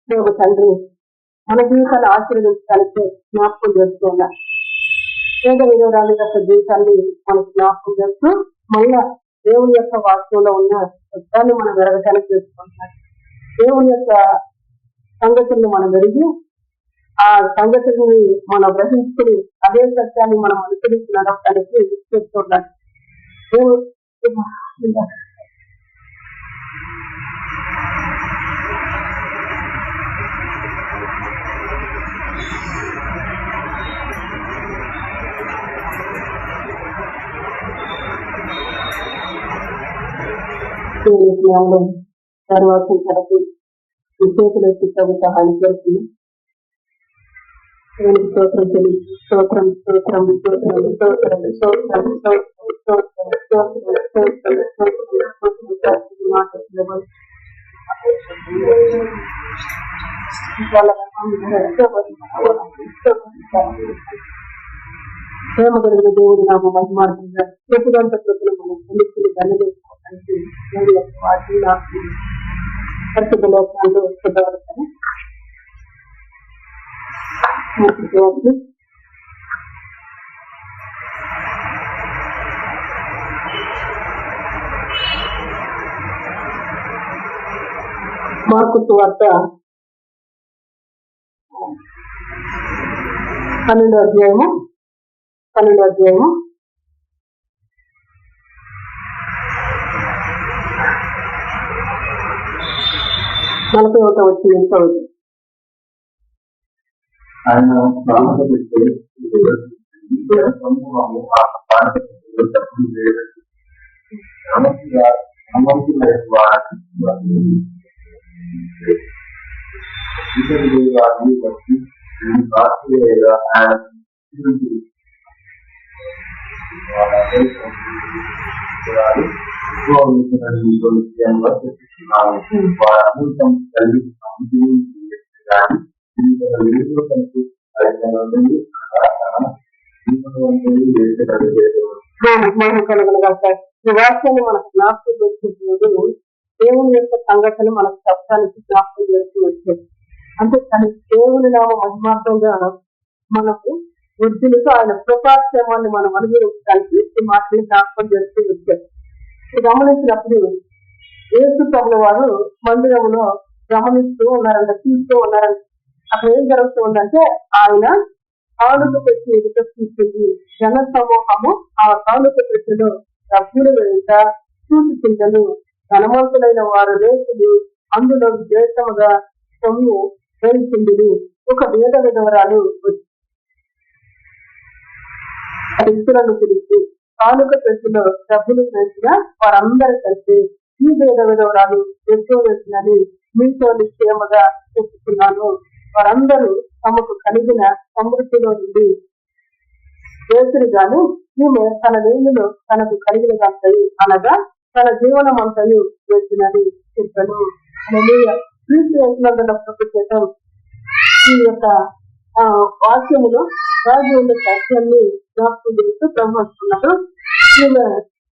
ఒక తండ్రి మన జీవితాన్ని ఆశీర్వదించడానికి జ్ఞాపకం చేస్తున్నా. పేద విధవరాలు యొక్క జీవితాన్ని మనకు జ్ఞాపకం చేస్తూ మళ్ళా దేవుని యొక్క వాక్యంలో ఉన్న సత్యాన్ని మనం వెరగటానికి చేసుకుంటున్నాం. దేవుని యొక్క సంగతులను మనం వెరిగి ఆ సంగతిని మనం గ్రహించుకుని అదే సత్యాన్ని మనం అనుసరించి నడపడానికి చేస్తున్నాం. తర్వాత తరపు విశేషులు పుస్తక సహాయం చేస్తుంది. స్తోత్రం స్తోత్రం స్తోత్రం స్తోత్రం స్తోత్రం స్తోత్రం ప్రేమ కలిగిన దేవుడు నాకు మహిమార్గంగా ప్రతిగంట ప్రజలు మనం తెలుసుకుని ధన్యవాదానికి వాటిని నాకు పరిశుద్ధ లోకాల్లో శుద్ధపడతాను. మార్కు సువార్త 12వ అధ్యాయము 41వ వచనం చదువు. ఆయన ఈ వాక్యాన్ని మనకు జ్ఞాపకం చేసినప్పుడు దేవుని యొక్క సంఘటన మనకు చెప్పడానికి జ్ఞాపకం చేస్తూ వచ్చేది. అంటే తన దేవుని నామ మహిమార్థంగా మనకు వృద్ధులతో ఆయన కృపాక్షేమాన్ని మనం అనుభవించడానికి ఈ మాటని జ్ఞాపకం చేస్తూ వచ్చారు. గమనించినప్పుడు యేసు ప్రభుల వారు మందిరంలో గమనిస్తూ ఉన్నారంట, చూస్తూ ఉన్నారంట. అక్కడ ఏం జరుగుతుందంటే ఆయన కానుక పెట్టి ఎదుట చూస్తుంది. జన సమూహము ఆ కానుక పెట్టిలో డబ్బులు వెంట చూసుకుంటాను. ధనవంతులైన వారు లేకులు అందులో విశేషముగా సొమ్ము వేయించింది. ఒక వేద విధవరాలు వ్యక్తులను పిలిచి కానుక పెట్టిలో డబ్బులు వేసిన వారందరూ కలిసి ఈ వేద విధవరాలు ఎక్కువ వేసినని మీతో నిశ్చయముగా చెప్పుకున్నాను. వారందరూ తమకు కలిగిన సమృద్ధిలో నుండి వేసురు గాని ఈమె తన నీళ్లను తనకు కలిగినదంతయు అనగా తన జీవనం అంతయు వేసినని చెప్పాను. క్రీస్తు వేసినందున ప్రభుత్వం ఈ యొక్క వాక్యములు రాజు ఉన్న సత్యాన్ని జ్ఞాపకం చేస్తూ బ్రహ్మస్తున్నారు. ఈమె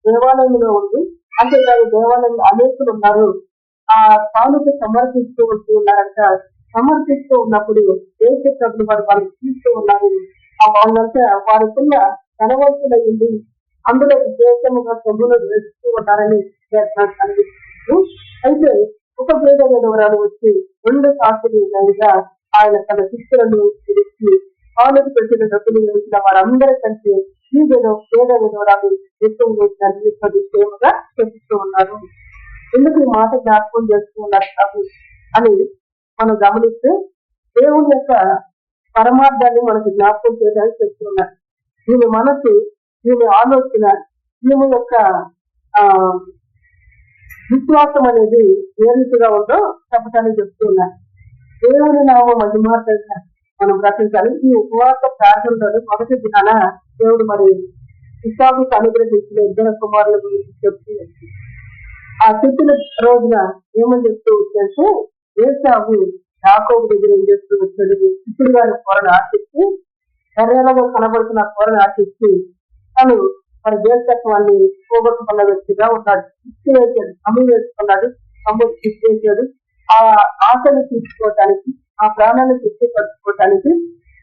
దేవాలయంలో ఉంది. అంతేకాదు దేవాలయంలో అనేకులు ఉన్నారు. ఆ కానుక సమర్పిస్తూ ఉంటూ ఉన్నారంట. సమర్పిస్తూ ఉన్నప్పుడు దేశ సభ్యులు వారు తీస్తూ ఉన్నారు. ఆ వాళ్ళంతా వారికున్న ధనవంతులయ్యింది. అందులో విశేషముగా సొమ్ములు వేస్తూ ఉన్నారని కనిపిస్తుంది. అయితే ఒక పేద విధవరాలు వచ్చి 2 సాక్షులు ఉన్నాయిగా ఆయన తన శిష్యులను పిలిచి కానుక పెట్టిన డబ్బులు వేసిన వారందరూ కలిసి ఈ పేద విధవరాలు ఎక్కువ వేసినని విషయముగా చెప్తూ ఉన్నారు. ఎందుకు ఈ మాట జ్ఞాపకం చేస్తూ ఉన్నారు అని మనం గమనిస్తే దేవుని యొక్క పరమార్థాన్ని మనకు జ్ఞాపకం చేయడానికి చెప్తున్నారు. ఈమె మనసు, ఈమె ఆలోచన, ఈమె యొక్క విశ్వాసం అనేది ఏ రీతిగా ఉందో చెప్పడానికి చెప్తున్నారు. దేవుని నామ మహిమార్థంగా మనం ప్రకటించాలి. ఈ ఉపవాస ప్రార్థనలో మొదటి దినాన దేవుడు మరి ఇస్సాకుకు అనుగ్రహించిన 2 కుమారుల గురించి చెప్తూ వచ్చింది. ఆ చెప్పిన రోజున ఏమని చెప్తూ వచ్చేస్తే ఏసావు యాకోబు దగ్గర ఏం చేస్తూ వచ్చాడు, ఇప్పుడు గారి పొరను ఆశించి ఎర్రగా కనబడుతున్న పొరను ఆశించి తను మరి దేశత్వాన్ని పోగొట్టుకున్న వ్యక్తిగా ఉన్నాడు. ఇచ్చి వేసాడు, అమ్మి వేసుకున్నాడు, అమ్ము ఇచ్చి వేసాడు. ఆ ఆశను తీర్చుకోవటానికి, ఆ ప్రాణాన్ని తృప్తిపరచుకోవటానికి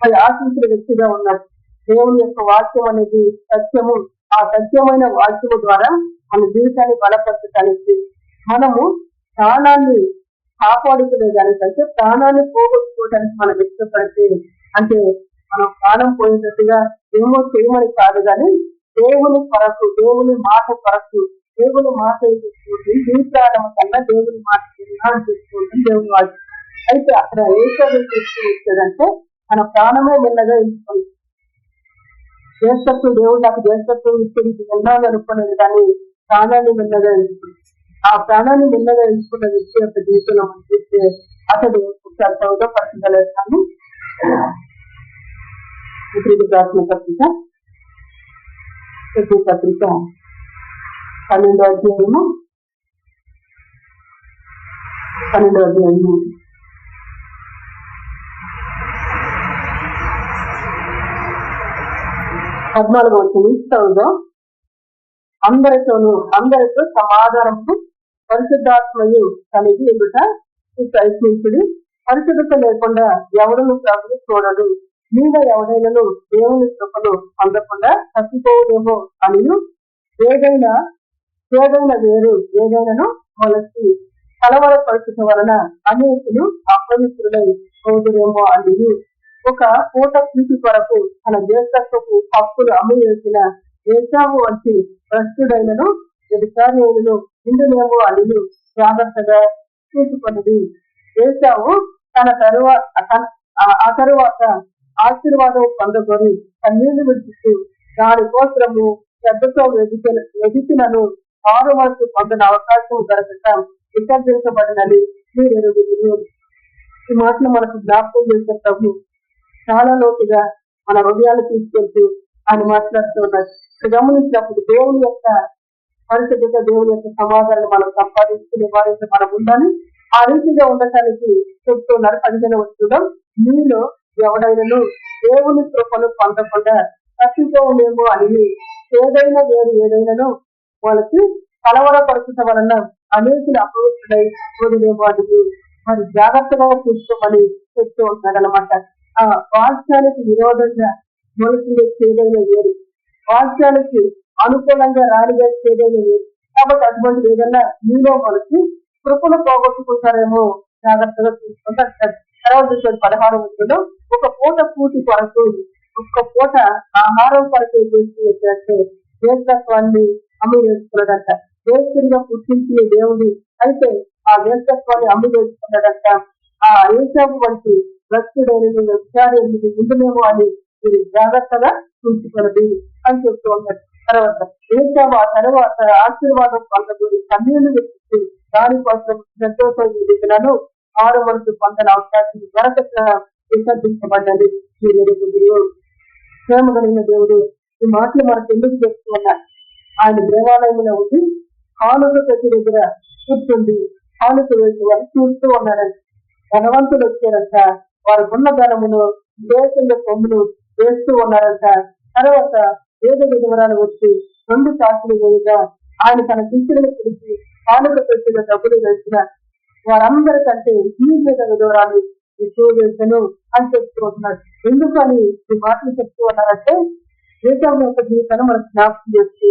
మరి ఆశించిన వ్యక్తిగా ఉన్నాడు. దేవుని యొక్క వాక్యం అనేది సత్యము. ఆ సత్యమైన వాక్యము ద్వారా మన జీవితాన్ని బలపరచడానికి, మనము ప్రాణాన్ని కాపాడుకునేదానికంటే ప్రాణాన్ని పోగొట్టుకోవడానికి మనం ఇష్టపడితే, అంటే మనం ప్రాణం పోయేటట్టుగా ఏమో చేయమని కాదు, కానీ దేవుని కొరకు, దేవుని మాట కొరకు, దేవుని మాట తీసుకుంటుంది. ఈ ప్రాణం కన్నా దేవుని మాట తీసుకుంటుంది దేవుని వాక్యం. అయితే అక్కడ ఏ చదువు తీసుకుంటుందంటే మన ప్రాణమే మెల్లగా ఎంచుకుంది. జ్యేష్ఠత్వం, దేవుడు నాకు జ్యేష్ఠత్వం ఇచ్చేది వెళ్ళాలి అనుకునేది, కానీ ప్రాణాన్ని మెల్లగా ఎంచుకుంది. ఆ ప్రాణాన్ని మెల్లగా ఎంచుకున్న వ్యక్తి యొక్క జీవితంలో మనం చూస్తే అతడు ఒకసారి చదువుతో పరిశీలిస్తాను. ప్రార్థన పత్రిక, పత్రిక 12వ అధ్యాయము 14వ వచనం చదువుదాం. అందరితో సమాధానము పరిశుద్ధాత్మయు కలిగి ఎదుట ప్రయత్నించుడు. పరిశుద్ధత లేకుండా ఎవడును ప్రభువు చూడడు. మీద ఎవడైనాను దేవుని కృపను అందకుండా తప్పిపోవుదేమో అని ఏదైనా ఏదైనాను వాళ్ళకి కలవరపరచడం వలన అనేకులు అపవిత్రులై పోదురేమో అని ఒక పూట కీర్తి కొరకు తన జ్యేష్ఠత్వపు హక్కులు అమ్మివేసిన ఏసావు వంటి భ్రష్టుడైనను వ్యభిచారిణులను ఇందునేమో అని జాగ్రత్తగా చూసుకున్నది. ఏసావు ఆ తరువాత ఆశీర్వాదం పొందకొని కన్నీళ్లు విడిచిస్తూ దాని కోసము శ్రద్ధతో వెదికినను 6 వరకు పొందిన అవకాశం దొరకక విసర్జించబడినది మీరు. ఈ మాటలు మనకు జ్ఞాపకం చేసే ప్రభు చాలా లోతుగా మన హృదయాలు తీసుకెళ్తూ ఆయన మాట్లాడుతూ ఉన్నారు. గమనించినప్పుడు దేవుని యొక్క పరిశుద్ధత, దేవుని యొక్క సమాధానం మనం సంపాదించుకునే వారికి మనం ఉండాలి. ఆ రీతిగా ఉండటానికి చెప్తున్నారు. 15వ వచనం, మీలో ఎవడైనాను దేవుని కృపను పొందకుండా తప్పిపోలేమో అని ఏదైనాను వాళ్ళకి కలవరపరచడం వలన అనేకులు అపవిత్రులై పోదులేమో అని మరి జాగ్రత్తగా చూసుకోమని చెప్తూ ఉంటాడు అనమాట. ఆ వాక్యానికి విరోధంగా మొలకి చేయదైనా వేరు, వాక్యానికి అనుకూలంగా రానిగా చేయదైనా వేరు. కాబట్టి అటువంటి ఏదన్నా మీలో మనకి కృపను పోగొట్టుకుంటారేమో జాగ్రత్తగా చూసుకుంటారు. తర్వాత 16వ వచనంలో ఒక పూట పూటి కొరకు, ఒక్క పూట ఆహారం కొరకు చేస్తూ వచ్చేస్తే జ్యేష్ఠత్వాన్ని అమ్మి వేసుకున్నాడంట. జ్యేష్ఠుడిగా పుట్టించిన దేవుడు అయితే ఆ జ్యేష్ఠత్వాన్ని అమ్మి వేసుకున్నాడంట. ఆ ఏసావు వంటి భక్తుడైన వ్యభిచారి ఉండునేమో అని మీరు జాగ్రత్తగా చూసుకున్నది అని చెప్తూ ఉన్నారు. తర్వాత ఏసావు ఆ తర్వాత ఆశీర్వాదం పొందకూడి కన్నీళ్లు వ్యక్తి దానికోసం శ్రద్ధతో ఎదిగినను 6 వరకు పొందిన అవకాశం దొరకక విసర్జించబడ్డది. ప్రేమ కలిగిన దేవుడు ఈ మాటలు మనకు ఎందుకు చెప్తూ ఉన్నారు? ఆయన దేవాలయంలో ఉండి కానుక ప్రతి దగ్గర కూర్చుండి కానుక వేసి వారు చూస్తూ ఉన్నారంట. ధనవంతులు వచ్చారంట, వారికి ఉన్న ధనమును దేశంలో కొమ్మును వేస్తూ ఉన్నారంట. తర్వాత వేద విధవరాలు వచ్చి 2 సాక్షులు వేయగా ఆయన తన శిష్యులను పిలిచి కానుక పెట్టిన డబ్బులు వేసిన వారందరికంటే ఈ వేద విధవరాలు ఎక్కువ వేసను అని చెప్తూ ఉంటున్నారు. ఎందుకని ఈ మాటలు చెప్తూ ఉన్నారంటే ఏసావు యొక్క జీవితాన్ని మనకు జ్ఞాపకం చేస్తూ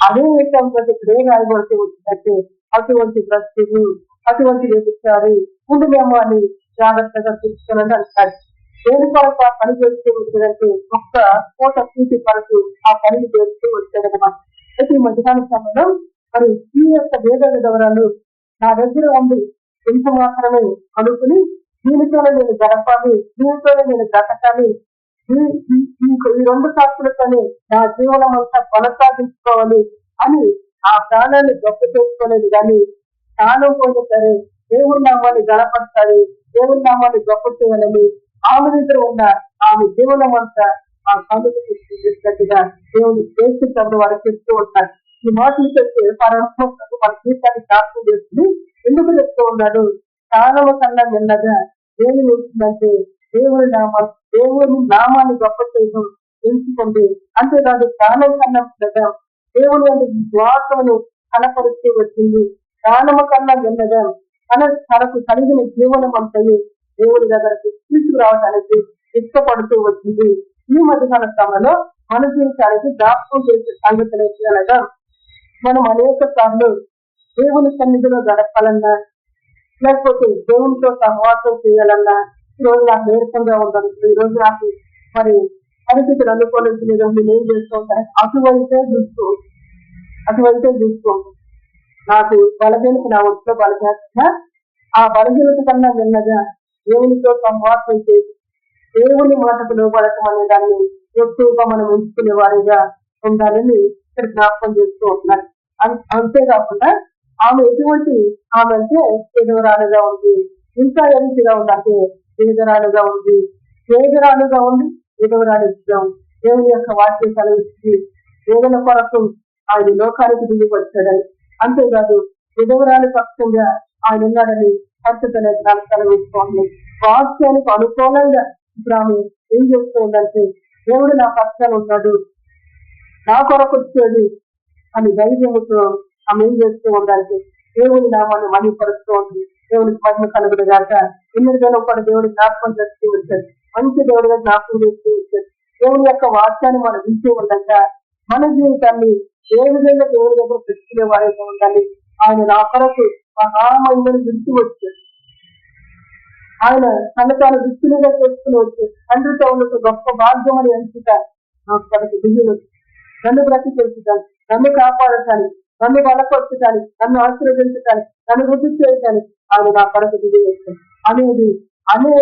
అదే ఏసావు కంటే ఇక్కడే రాయబడితే వచ్చినట్టే అటువంటి భక్తులు, అటువంటి వ్యభిచారి ఉండలేమో అని జాగ్రత్తగా చూసుకోవాలని అంటారు. దేని కొరకు ఆ పని చేస్తూ ఉంటుందంటే ఒక్క పూట పూర్తి కొరకు ఆ పనిని చేస్తూ వచ్చాడనమాట. అయితే ఈ మధ్యాహ్న సమయంలో మరి ఈ యొక్క వేద విధవరాలు నా దగ్గర ఉంది ఇంత మాత్రమే అనుకుని దీనితోనే నేను గడపాలి, దీనితోనే నేను బ్రతకాలి, ఈ 2 సాక్షులతోనే నా జీవనం అంతా కొనసాగించుకోవాలి అని ఆ ప్రాణాన్ని గొప్ప చేసుకోలేదు. కానీ ప్రాణం పోయినా సరే దేవుని నామాన్ని గడపడతాడు, దేవుని నామాన్ని గొప్ప చేయాలని ఆమె దగ్గర ఉన్న ఆమె జీవనం అంతా ఆ కనుక తీసుకున్నట్టుగా దేవుని చేస్తున్న వారు చెప్తూ ఉంటారు. ఈ మాటలు చెప్తే మన జీవితాన్ని జ్ఞాపకం చేస్తుంది. ఎందుకు చెప్తూ ఉన్నాడు? ప్రాణము కన్నా మెల్లగా ఏమి ఉంటుందంటే దేవుని నామాన్ని గొప్ప చేయడం ఎంచుకోండి. అంతేకాదు ప్రాణం కన్నా మెల్లగా దేవుని విశ్వాసమును కనపరుస్తూ వచ్చింది. ప్రాణము కన్నా మెల్లగా తనకు కలిగిన జీవనం అంతయు దేవుడి దగ్గరకు తీసుకురావడానికి ఇష్టపడుతూ వచ్చింది. ఈ మధ్యకాల సమయంలో మన జీవితానికి జ్ఞాపకం చేసే సంగతులు ఏంటి అనగా, మనం అనేక సార్లు దేవుని సన్నిధిలో గడపాలన్నా, లేకపోతే దేవునితో సహవాసం చేయాలన్నా, ఈ రోజు నాకు నీరసంగా ఉండదు, ఈ రోజు నాకు మరి పరిస్థితులు అనుకోలేదు, నేను ఏం చేస్తూ ఉంటాను, అటువైతే చూస్తూ నాకు బలహీనత, నా ఒంట్లో బలహీనత, ఆ బలహీనత కన్నా విన్నగా దేవునితో సంవాసం చేసి దేవుని మాటకు లోపడటం అనే దాన్ని ఎక్కువగా మనం ఎంచుకునే వారిగా ఉండాలని ఇక్కడ జ్ఞాపకం చేస్తూ ఉంటున్నారు. అంతేకాకుండా ఆమె ఎటువంటి ఆమె అంటే పేదవరాలుగా ఉంది, ఇంకా ఎంతగా ఉందంటే పేదరాలుగా ఉంది, విధవరాలుగా ఉంది. దేవుని యొక్క వాక్యం సెలవిచ్చి వేదన కొరకు ఆయన లోకానికి దిగి వచ్చాడని, అంతేకాదు విధవరాలు పక్షంగా ఆయన ఉన్నాడని పంచతలేఖనాలు సెలవిస్తోంది. వాక్యానికి అనుకూలంగా ఇప్పుడు ఆమె ఏం చేస్తూ ఉందంటే, దేవుడు నా పక్షాన ఉన్నాడు, నా కొరకు వచ్చాడు అని ధైర్యంతో ఆమె ఏం చేస్తూ ఉందంటే దేవుని నామాన్ని మహిమపరుస్తూ ఉంది. దేవునికి మహిమ కలుగుడు గాక. ఎన్నటికైనా కూడా దేవుడి జ్ఞాపకం చేస్తూ వచ్చాడు, మంచి దేవుడిగా జ్ఞాపకం చేస్తూ వచ్చాడు. దేవుని యొక్క వాక్యాన్ని మనం వింటూ ఉండగా మన జీవితాన్ని ఏ విధంగా దేవుడి దగ్గర పెట్టుకునే వారిగా ఉండాలి. ఆయన నా కొరకు మహామహిమను వింటూ వచ్చాడు. ఆయన తన తాను విస్తులుగా చేసుకుని వచ్చాడు. తండ్రితో ఉన్న గొప్ప భాగ్యం అని ఎంచుక నాకు తనకు దిగి వచ్చి నన్ను బ్రతికించడానికి, నన్ను కాపాడటానికి, నన్ను బలపరచడానికి, నన్ను ఆశీర్వదించడానికి, నన్ను వృద్ధి చేయడానికి ఆయన నా కొరకు దిగి వచ్చాడు అనేది అనే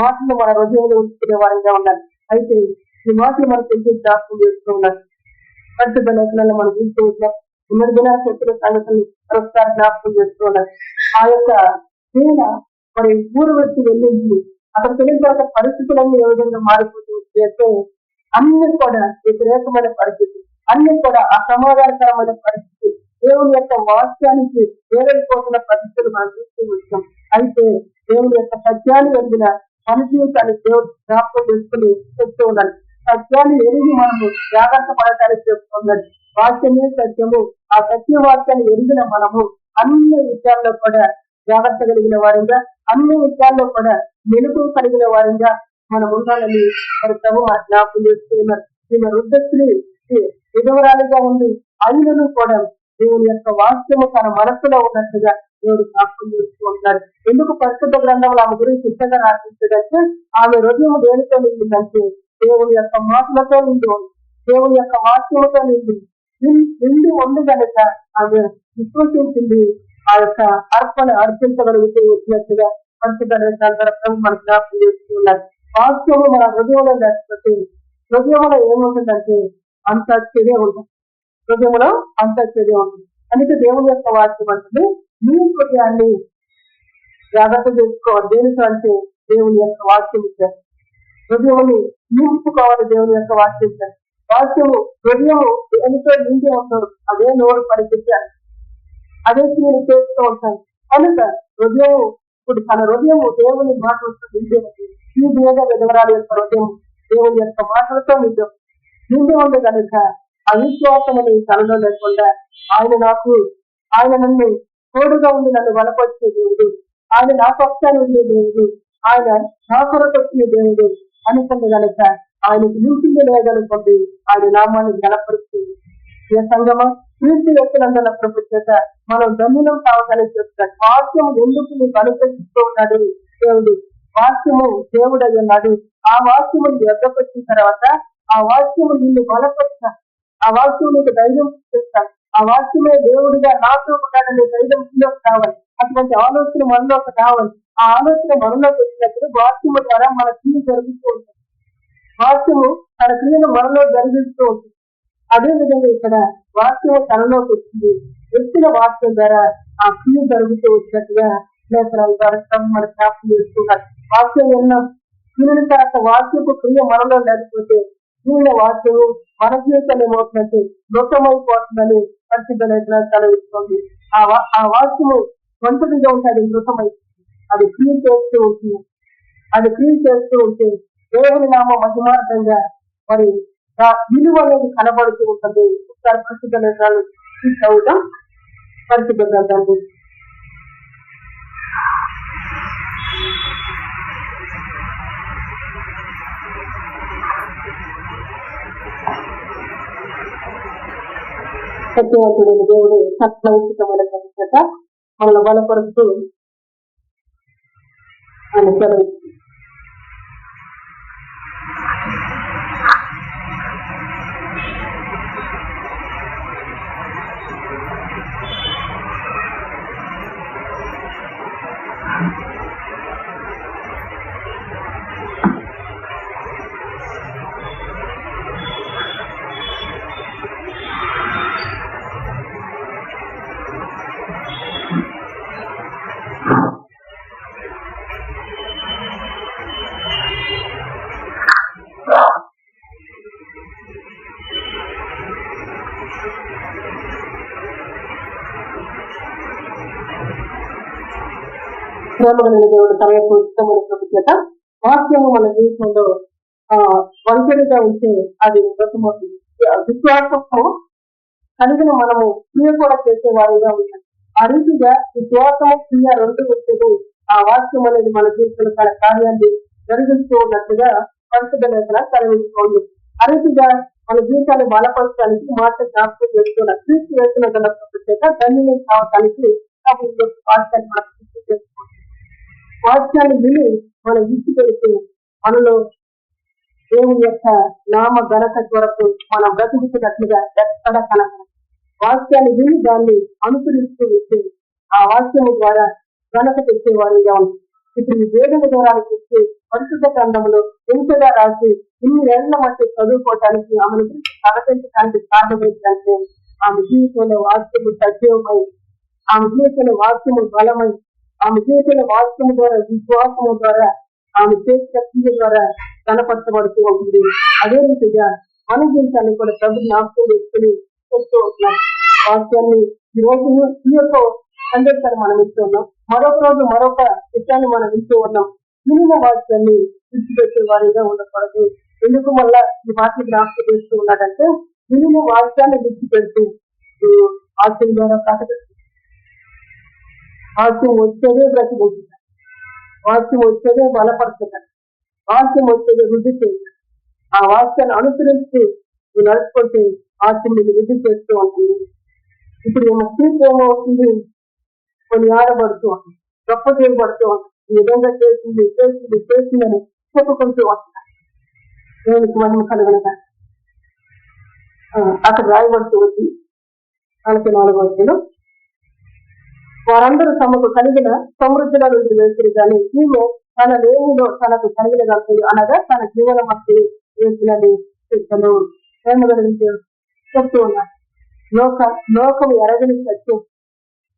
మాటలు మన హృదయంలో ఉంచుకునే వారంగా ఉండాలి. అయితే ఈ మాటలు మనకు ఎంతో జ్ఞాపకం చేస్తూ ఉన్నారు. పరిశుద్ధ లేఖనాల్లో మనం చూస్తూ ఉంటాం. ఉన్న దినాలు చెప్పిన సంగతులు ఒకసారి జ్ఞాపకం చేస్తూ ఉన్నారు. ఆ యొక్క స్త్రీల మరి ఊరు వచ్చి వెళ్ళింది. అక్కడ తెలియని తర్వాత పరిస్థితులన్నీ ఏ విధంగా మారిపోతుంది అంటే అన్ని కూడా వ్యతిరేకమైన పరిస్థితి, అన్ని కూడా అసమాధానకరమైన పరిస్థితి, దేవుని యొక్క వాక్యానికి వేరైపోతున్న పరిస్థితులు మనం చూస్తూ వచ్చాం. అయితే దేవుని యొక్క సత్యాన్ని ఎరిగిన మన జీవితాన్ని దేవుడు జ్ఞాపకం చేసుకుని చెప్తూ ఉన్నాడు. సత్యాన్ని ఎరిగి మనము జాగ్రత్త పడటానికి చెప్తున్నాడు. వాక్యమే సత్యము, ఆ సత్య వాక్యాన్ని ఎరిగిన మనము అన్ని విషయాల్లో కూడా జాగ్రత్త కలిగిన వారిగా, అన్ని విషయాల్లో కూడా మెలుగు కలిగిన వారిగా మనం ఉండాలని మరి ప్రభు జ్ఞాపకం చేస్తూ ఉన్నారు. ఈమె వృద్ధస్త్రీ విధవరాలుగా ఉంది, అయినను కూడా దేవుని యొక్క వాక్యము తన మనస్సులో ఉన్నట్టుగా దేవుడు జ్ఞాపకం చేస్తూ ఉంటాడు. ఎందుకు పరిశుద్ధ గ్రంథంలో ఆమె గురించి ఇంతగా రాసిందంటే, ఆమె హృదయం దేనితో నిండిందంటే దేవుని యొక్క మాటలతో నిండి ఉంది, దేవుని యొక్క వాక్యముతో నిండి ఉంది కనుక ఆమె విశ్వసించింది. ఆ యొక్క అర్పించగలుగుతూ వచ్చినట్టుగా పరిశుద్ధ గ్రంథం మన జ్ఞాపకం చేస్తున్నారు. వాక్యము మన హృదయంలో లేకపోతే హృదయంలో ఏముంటుందంటే అంత చెడే ఉంటుంది, హృదయంలో అంత చెడే ఉంటుంది. అందుకే దేవుని యొక్క వాక్యం అంటే మీ హృదయాన్ని జాగ్రత్త చేసుకోవాలి. దేనితో అంటే దేవుని యొక్క వాక్యం ఇచ్చారు. హృదయముని నింపుకోవాలి దేవుని యొక్క వాక్యం ఇచ్చారు. వాక్యము హృదయము దేనితో నిండి ఉంటాడు, అదే నోరు పరిస్థితి, అదే నేను చేస్తూ ఉంటాను. కనుక హృదయము ఇప్పుడు తన హృదయము దేవుని మాటలతో నిండి ఉంది. ఈ మీద విధవరాలు యొక్క హృదయం దేవుని యొక్క మాటలతో నిండి ఉంది కనుక అవిశ్వాసం అనేది తనలో లేకుండా ఆయన నన్ను తోడుగా ఉండి నన్ను బలపరిచే దేవుడు, ఆయన నా పక్షాన్ని ఉండే దేవుడు, ఆయన నా కొరకు వచ్చిన దేవుడు అనుకుంది కనుక ఆయనకు నింపింది లేదనుకోండి ఆయన నామాన్ని బలపరుస్తుంది. ఏ సంగమా క్రీస్తు వ్యక్తులందరూ ప్రభు చేత మనం ధన్యులం కావాలని చెప్తాడు. వాక్యము ఎందుకు నీకు అనుసరిస్తూ ఉన్నాడు దేవుడు, వాక్యము దేవుడు అయి ఉన్నాడు. ఆ వాక్యము ఎద్దకొచ్చిన తర్వాత ఆ వాక్యము నిన్ను బలపరుస్తాడు, ఆ వాక్యం నీకు ధైర్యం ఇస్తాడు. ఆ వాక్యమే దేవుడిగా నాతో ఉన్నాడనే ధైర్యం కావాలి. అటువంటి ఆలోచన మనలోకి రావాలి. ఆ ఆలోచన మనలోకి వచ్చినప్పుడు వాక్యము ద్వారా మన క్రియ జరుగుతూ ఉంటుంది. వాక్యము తన క్రియను మనలో జరిగిస్తూ ఉంటుంది. అదే విధంగా ఇక్కడ వాక్యము తనలోకి వచ్చింది, వచ్చిన వాక్యం ద్వారా ఆ క్రియ జరుగుతూ వచ్చినట్టుగా లేఖనాల ద్వారా మన జ్ఞాపకం చేస్తున్నారు. వాక్యం విన్నాం, దీని తర్వాత వాక్యపు క్రియ మనలో లేకపోతే దీని వాక్యము మన జీవితం ఏమవుతుందంటే మృతమైపోతుందని పరిశుద్ధ లేఖనాలు సెలవిస్తుంది. ఆ వాక్యము ఒంటరిగా ఉంటుంది, మృతమైపోతుంది. అది క్రియ చేస్తూ ఉంటే దేవుని నామ మహిమార్థంగా మరి విలువ అనేది కనబడుతూ ఉంటుంది. ఒకసారి పరిశుద్ధ లేఖనాలు చదువుతాం. పరిశుద్ధ గ్రంథాలు సత్యవంతుడైన దేవుడు సత్య ఉచితమైన చేత మనల్ని బలపరుస్తూ ఆయన సెలవు. ప్రేమగలిగిన దేవుడు తన యొక్క ఉచితమైన చేత వాక్యము మన జీవితంలో ఒంటరిగా ఉంటే అది వ్రతమవుతుంది. విశ్వాసము కలిగిన మనము క్రియ కూడా చేసే వారిగా ఉంటాం. ఆ రీతిగా విశ్వాసము క్రియ రెండు వచ్చేది ఆ వాక్యం అనేది మన జీవితంలో తన కార్యాన్ని జరిగిస్తూ ఉన్నట్లుగా పరిశుద్ధ లేఖన సెలవిస్తోంది. ఆ రీతిగా మన జీవితాన్ని బలపరచడానికి మాట జ్ఞాపకం చేస్తున్న క్రీస్తు వేసిన చేత ధన్యులు కావడానికి వాక్యాన్ని మనం చేసుకోవాలి. వాక్యాన్ని విని మనం ఇచ్చి పెడుతూ మనలో దేవుని యొక్క నామ ఘనత కొరకు మనం బ్రతికినట్లుగా ఎక్కడ కనపడ వాక్యాన్ని విని దాన్ని అనుసరిస్తూ వచ్చి ఆ వాక్యము ద్వారా ఘనత తెచ్చేవారిగా ఉంది. ఇప్పుడు ఈ వేద వివరాలకు వచ్చి పరిశుద్ధ గ్రంథంలో ఎంతగా రాసి ఇన్ని ఏళ్ల మధ్య చదువుకోవటానికి ఆమెను ప్రకటించడానికి కారణం ఏంటంటే ఆమె జీవితంలో వాక్యము సజీవమై, ఆమె జీవితంలో వాక్యము బలమై, ఆమె జీవితంలో వాక్యము ద్వారా విశ్వాసము ద్వారా ఆమె చేసిన క్రియ ద్వారా కనపరచబడుతూ ఉంటుంది. అదే రీతిగా మన జీవితాన్ని కూడా ప్రభు జ్ఞాపకం చేసుకుని చేస్తూ ఉంటున్నాం. వాక్యాన్ని ఈ రోజు ఈ యొక్క సందేశాన్ని మనం ఇస్తూ ఉన్నాం. మరొక రోజు మరొక విషయాన్ని మనం ఇస్తూ ఉన్నాం. వినిన వాక్యాన్ని విడిచిపెట్టే వారిగా ఉండకూడదు. ఎందుకు మళ్ళా ఈ మాటలు జ్ఞాపకం చేస్తూ ఉన్నాడంటే వినిన వాక్యాన్ని విడిచిపెడుతూ వాక్యం ద్వారా ప్రకటిస్తూ వాక్యం వచ్చేదే బ్రతికించాలి, వాక్యం వచ్చేదే బలపరచటం, వాక్యం వచ్చేదే వృద్ధి చేయాలి. ఆ వాక్యాన్ని అనుసరిస్తూ నువ్వు నడుచుకుంటే వాక్యం మీరు వృద్ధి చేస్తూ ఉంటుంది. ఇప్పుడు ఏమో స్త్రీకి ఏమవుతుంది, కొన్ని ఆడబడుతూ ఉంటుంది, గొప్ప చేయబడుతూ ఉంటుంది. ఈ విధంగా చేసిందని చెప్పుకుంటూ వస్తున్నారు. దేవునికి మహిమ కలుగునగా అక్కడ రాయబడుతూ ఉంది 44వ వచనం. వారందరూ తమకు కలిగిన సమృద్ధుల నుండి వేసిరు కానీ ఈమె తన లేనిలో తనకు కలిగిన కలిగి అనగా తన జీవన మట్టి వేసినది చెప్తాను. ప్రేమ గురించి చెప్తూ ఉన్నారు. లోకము ఎరగని సత్యం,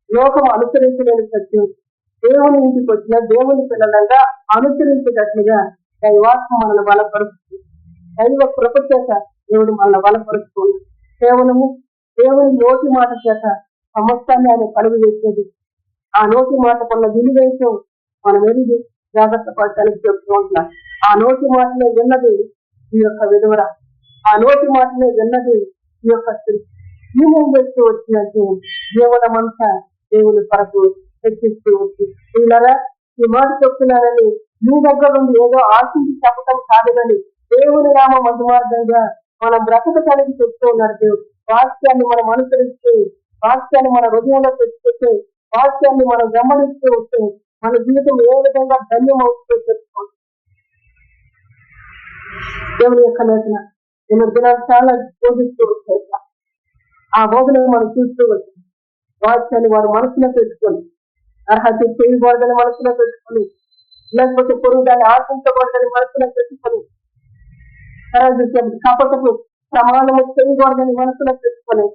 లోకము అనుసరించలేని సత్యం, దేవుని ఇంటికి వచ్చిన దేవుని పిల్లలంగా అనుసరించేటట్లుగా దైవాత్మ మనల్ని బలపరుస్తుంది. దైవ కృప చేత దేవుడు మనల్ని బలపరుస్తుంది. కేవలము దేవుని నోటి మాట చేత సమస్తాన్ని ఆయన కలుగు వేసేది. ఆ నోటి మాట కొన్న విలువేసం మనం ఎరిగి జాగ్రత్త పడటానికి చెప్తూ ఉంటున్నాం. ఆ నోటి మాటనే విన్నది ఈ యొక్క విధవర, ఆ నోటి మాటనే విన్నది ఈ యొక్క స్త్రీ. ఈమెం చేస్తూ వచ్చినట్టు జీవనమంతా దేవుని కొరకు హెచ్చిస్తూ వచ్చి వీళ్ళరా ఈ మాట చెప్తున్నారని మీ దగ్గర నుండి ఏదో ఆశించి చెప్పటం కాదు కానీ దేవుని నామ మధ్యమార్గంగా మనం బ్రతకటానికి చెప్తూ ఉన్నారు. దేవుడు వాక్యాన్ని మనం అనుసరిస్తే, వాక్యాన్ని మన హృదయంలో తెచ్చుకుంటే, వాక్యాన్ని మనం గమనిస్తూ వస్తే మన జీవితం ఏ విధంగా ధన్యం అవుతుందో చెప్పుకోండి. దేవుని యొక్క నేతన నేను దినాలు చాలా బోధిస్తూ వచ్చాయి. ఆ బోధనను మనం చూస్తూ వచ్చాం. వాక్యాన్ని వారు మనసులో పెట్టుకొని అర్హత చేయకూడదని మనసులో పెట్టుకొని, లేకపోతే పొరుగు దాన్ని ఆశించకూడదని మనసులో పెట్టుకొని, కపటకు ప్రమాణము చేయకూడదని మనసులో పెట్టుకొని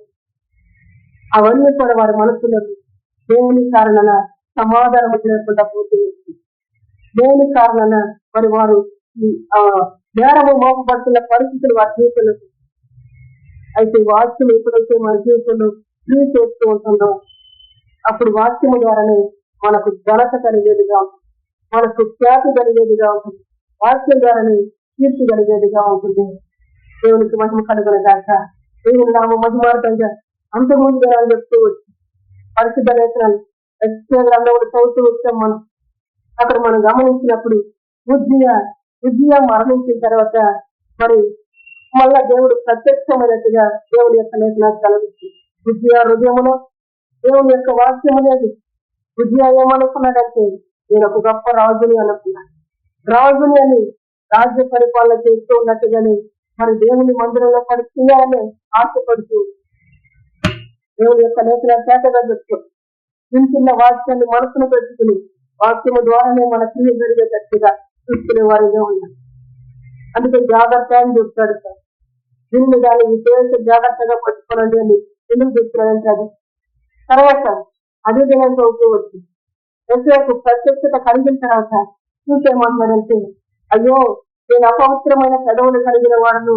అవన్నీ కూడా వారి మనసులో దేవుని కారణాన సమాధానం లేకుండా పోతే, దేవుని కారణాన మరి వారు నేరము మోపబడుతున్న పరిస్థితులు వారి జీవితంలో. అయితే వాక్యం ఎప్పుడైతే మన జీవితంలో క్రియ చేస్తూ ఉంటుందో అప్పుడు వాక్యము ద్వారానే మనకు ఘనత కలిగేదిగా ఉంటుంది, మనకు ఖ్యాతి కలిగేదిగా ఉంటుంది, వాక్యం ద్వారానే కీర్తి కలిగేదిగా ఉంటుంది. దేవునికి మహిమ కలుగునగాక. దేవుని నామ మహిమార్థంగా అంతకుముందు గారు చెప్తూ వచ్చి పరిశుద్ధ లేఖనాలు గ్రంథంలో చదువుతూ వచ్చాం. మనం అక్కడ మనం గమనించినప్పుడు ఉజ్జియా మరణించిన తర్వాత మరి మళ్ళా దేవుడు ప్రత్యక్షమైనట్టుగా దేవుని యొక్క లేఖనాలు కలుగుతుంది. బుద్ధియా హృదయములో దేవుని యొక్క వాక్యము లేదు. బుద్ధియా ఏమనుకున్నాడంటే నేను ఒక గొప్ప రాజుని అనుకున్నాను. రాజుని అని రాజ్య పరిపాలన చేస్తూ ఉన్నట్టుగానే మరి దేవుని మందిరంలో పడుతున్నాయని ఆశపడుతూ దేవుని యొక్క లేఖన చేతగా చెప్తూ వింటున్న వాక్యాన్ని మనసును పెట్టుకుని వాక్యము ద్వారానే మన క్రియ జరిగేటట్టుగా చూసుకునే వారిగా ఉన్నారు. అందుకే జాగ్రత్త అని చెప్తాడు సార్. దీన్ని దాన్ని విశేష జాగ్రత్తగా పట్టుకోనండి అని ఎందుకు చెప్తున్నాడంటే అది తర్వాత అదే దినంతో ఉపయోగించి ఎంతసేపు ప్రత్యక్షత కలిగిన తర్వాత ఇంకేమంటున్నాడంటే అయ్యో నేను అపవిత్రమైన పెదవులు కలిగిన వాడను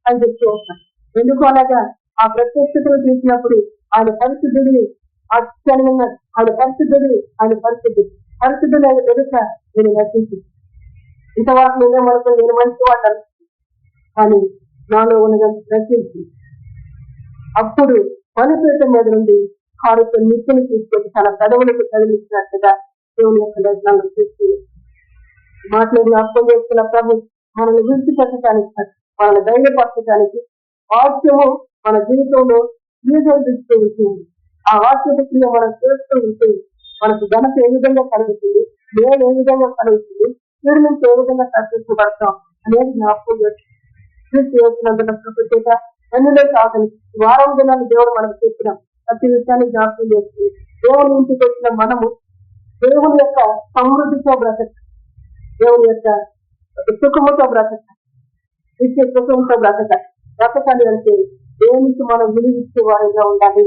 అని చెప్పి వస్తాను. ఎందుకు అనగా ఆ ప్రత్యక్షతను చూసినప్పుడు ఆయన పరిశుద్ధుడిని ఆశ్చర్యం ఉన్నాడు. ఆయన పరిశుద్ధుడిని పరిశుద్ధులు ఆయన ఎదుట నేను నచ్చింది. ఇంతవరకు నేనేమనుకో నేను మంచి వాడాను కానీ నాలో ఉన్నదని ప్రశ్నించి అప్పుడు పనిపీఠం మీద నుండి కారుతో నిప్పుని తీసుకొని తన పెదవులకు తగిలించినట్టుగా దేవుని యొక్క దర్శనాలను చూసి మాటలు జ్ఞాపకం చేస్తున్న ప్రభు మనల్ని విడిచిపెట్టడానికి మనల్ని ధైర్యపరచడానికి వాక్యము మన జీవితంలో నిర్వహిస్తూ ఉంటుంది. ఆ వాక్య క్రియ మనం చేస్తూ ఉంటే మనకు ఘనత ఏ విధంగా కలుగుతుంది, నేను ఏ విధంగా కలుగుతుంది, వీడి నుంచి ఏ విధంగా తగ్గించబడతాం అనేది జ్ఞాపకం చేస్తున్నందున ప్రభు చేత అన్నిలో కాదని వారం దినాలు దేవుడు మనకు చెప్పిన ప్రతి విషయాన్ని జ్ఞాపకం చేస్తుంది. దేవుని ఇంటికి వచ్చిన మనము దేవుని యొక్క సమృద్ధితో బ్రతక, దేవుని యొక్క సుఖముతో బ్రతక, నిత్య సుఖంతో బ్రతకాలి అంటే దేవునికి మనం విలువిచ్చే వారిగా ఉండాలి.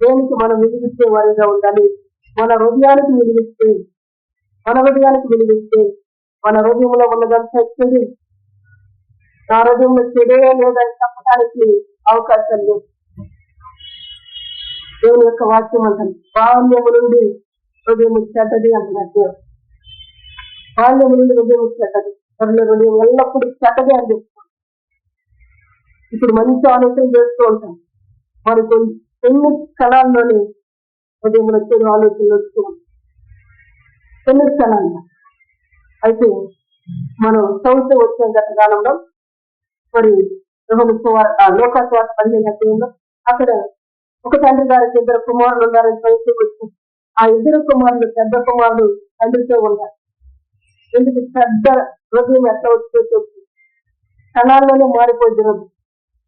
దేవునికి మనం విలువిచ్చే వారిగా ఉండాలి. మన హృదయానికి విలువిస్తే మన హృదయంలో ఉన్నదంతా చెడు, నా హృదయంలో చెడే లేదని చెప్పడానికి అవకాశం లేదు. దేవుని యొక్క వాక్యం అంటారు బాల్యము నుండి హృదయం చెడ్డది అంటున్నట్టు. బాల్యము నుండి హృదయం చెడ్డది, హృదయం ఎల్లప్పుడూ చెడ్డది అని చెప్తాం. ఇప్పుడు మంచి ఆలోచన చేస్తూ ఉంటాం, మరి కొన్ని క్షణాల్లోనే హృదయంలో చెడు ఆలోచనలు వస్తూ ఉంటాం. కొన్ని క్షణాల్లో అయితే మనం చదువుతూ వచ్చిన గత కాలంలో మరి లోకాస్వార్థ 15వ అధ్యాయంలో అక్కడ ఒక తండ్రి గారికి 2 కుమారులు ఉన్నారని చదువుతూ వచ్చి ఆ 2 కుమారులు పెద్ద కుమారుడు తండ్రితో ఉన్నారు. ఎందుకు పెద్ద హృదయం ఎట్లా వచ్చి క్షణాల్లోనే మారిపోయింది. రోజు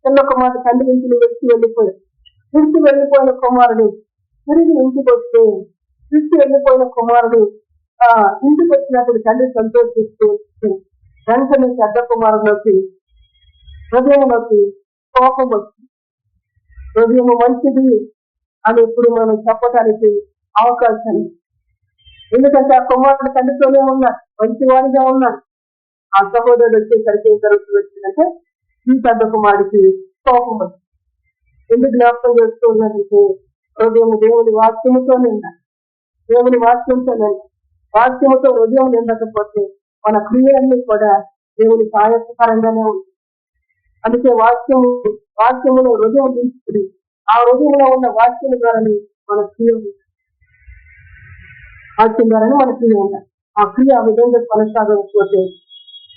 చిన్న కుమారుడు తండ్రి ఇంటిని విడిచి వెళ్ళిపోయిన కుమారుడు తిరిగి ఇంటికి వస్తే వెళ్ళిపోయిన కుమారుడు ఇంటికి వచ్చినప్పుడు తండ్రి సంతోషిస్తూ వెంటనే పెద్ద కుమారులోకి హృదయంలోకి కోపం వచ్చి హృదయం మంచిది అని ఇప్పుడు మనం చెప్పడానికి అవకాశం. ఎందుకంటే ఆ కుమారుడు తండ్రితోనే ఉన్నాడు, మంచివాడిగా ఉన్నాడు. ఆ సహోదరుడు వచ్చేసరికి ఏం జరుగుతుందంటే ఈ పెద్ద కుమారుడికి కోపం వచ్చింది. ఎందుకు జ్ఞాపకం చేస్తూ ఉన్నదంటే హృదయం దేవుని వాక్యముతో నిండాలి. దేవుని వాక్యముతో హృదయం నిండకపోతే మన క్రియలన్నీ కూడా దేవుని సాయపరంగానే ఉంది. అందుకే వాక్యములో హృదయం నింపుతుంది. ఆ హృదయంలో ఉన్న వాక్యం ద్వారానే మన క్రియ ఉండాలి. ఆ క్రియ ఆ విధంగా కొనసాగకపోతే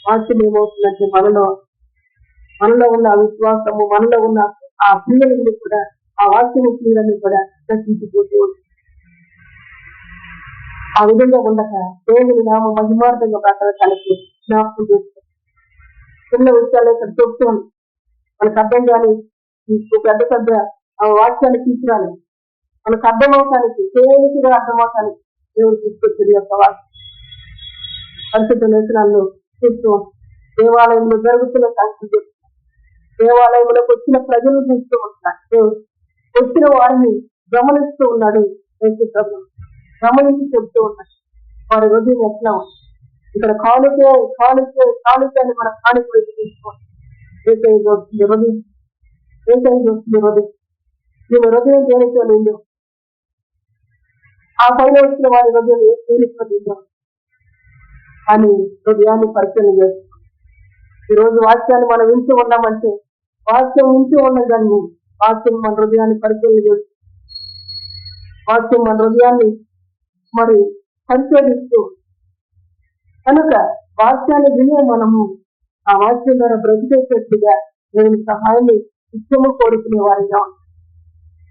వాక్యం ఏమవుతుందంటే మనలో ఉన్న విశ్వాసము, మనలో ఉన్న ఆ క్రియలన్నీ కూడా, ఆ వాక్యము క్రియలన్నీ కూడా నశించిపోతూ ఉంటుంది. ఆ విధంగా ఉండక దేవుని నామ మహిమార్థంగా బ్రతకడానికి జ్ఞాపకం చేస్తాం. చిన్న విషయాలు ఇక్కడ చెప్తాను, మనకు అర్థం కానీ పెద్ద వాక్యాన్ని తీసుకురాలి, మనకు అర్థమవటానికి తేలికగా అర్థమవటానికి దేవుడు తీసుకొచ్చేది యొక్క వాక్యం. పరిశుద్ధ లేఖనాల్లో చూస్తూ దేవాలయంలో జరుగుతున్న సంగతి చెప్తున్నారు. దేవాలయంలోకి వచ్చిన ప్రజలను చూస్తూ ఉంటున్నారు. వచ్చిన వారిని గమనిస్తూ ఉన్నాడు. గమనించి చెప్తూ ఉన్నాడు వారి హృదయం ఎట్లా ఉంది. ఇక్కడ కానుకే అని మన కానుక వైపు తీసుకోండి. హృదయం ఈమె హృదయం దేనితో నిండు, ఆ పైన వచ్చిన వారి హృదయం ఏ దేనితో నిండు అని హృదయాన్ని పరిశీలన చేస్తాం. ఈరోజు వాక్యాన్ని మనం వింటూ ఉన్నామంటే వాక్యం వింటూ ఉండగానే వాక్యం మన హృదయాన్ని పరిశీలన చేస్తుంది. వాక్యం మన హృదయాన్ని మరి పరిశోధిస్తూ కనుక వాక్యాన్ని వినే మనము ఆ వాక్యం ద్వారా బ్రతికేటట్టుగా దేవుని సహాయాన్ని ఇష్టము కోరుకునే వారిగా ఉంటాం.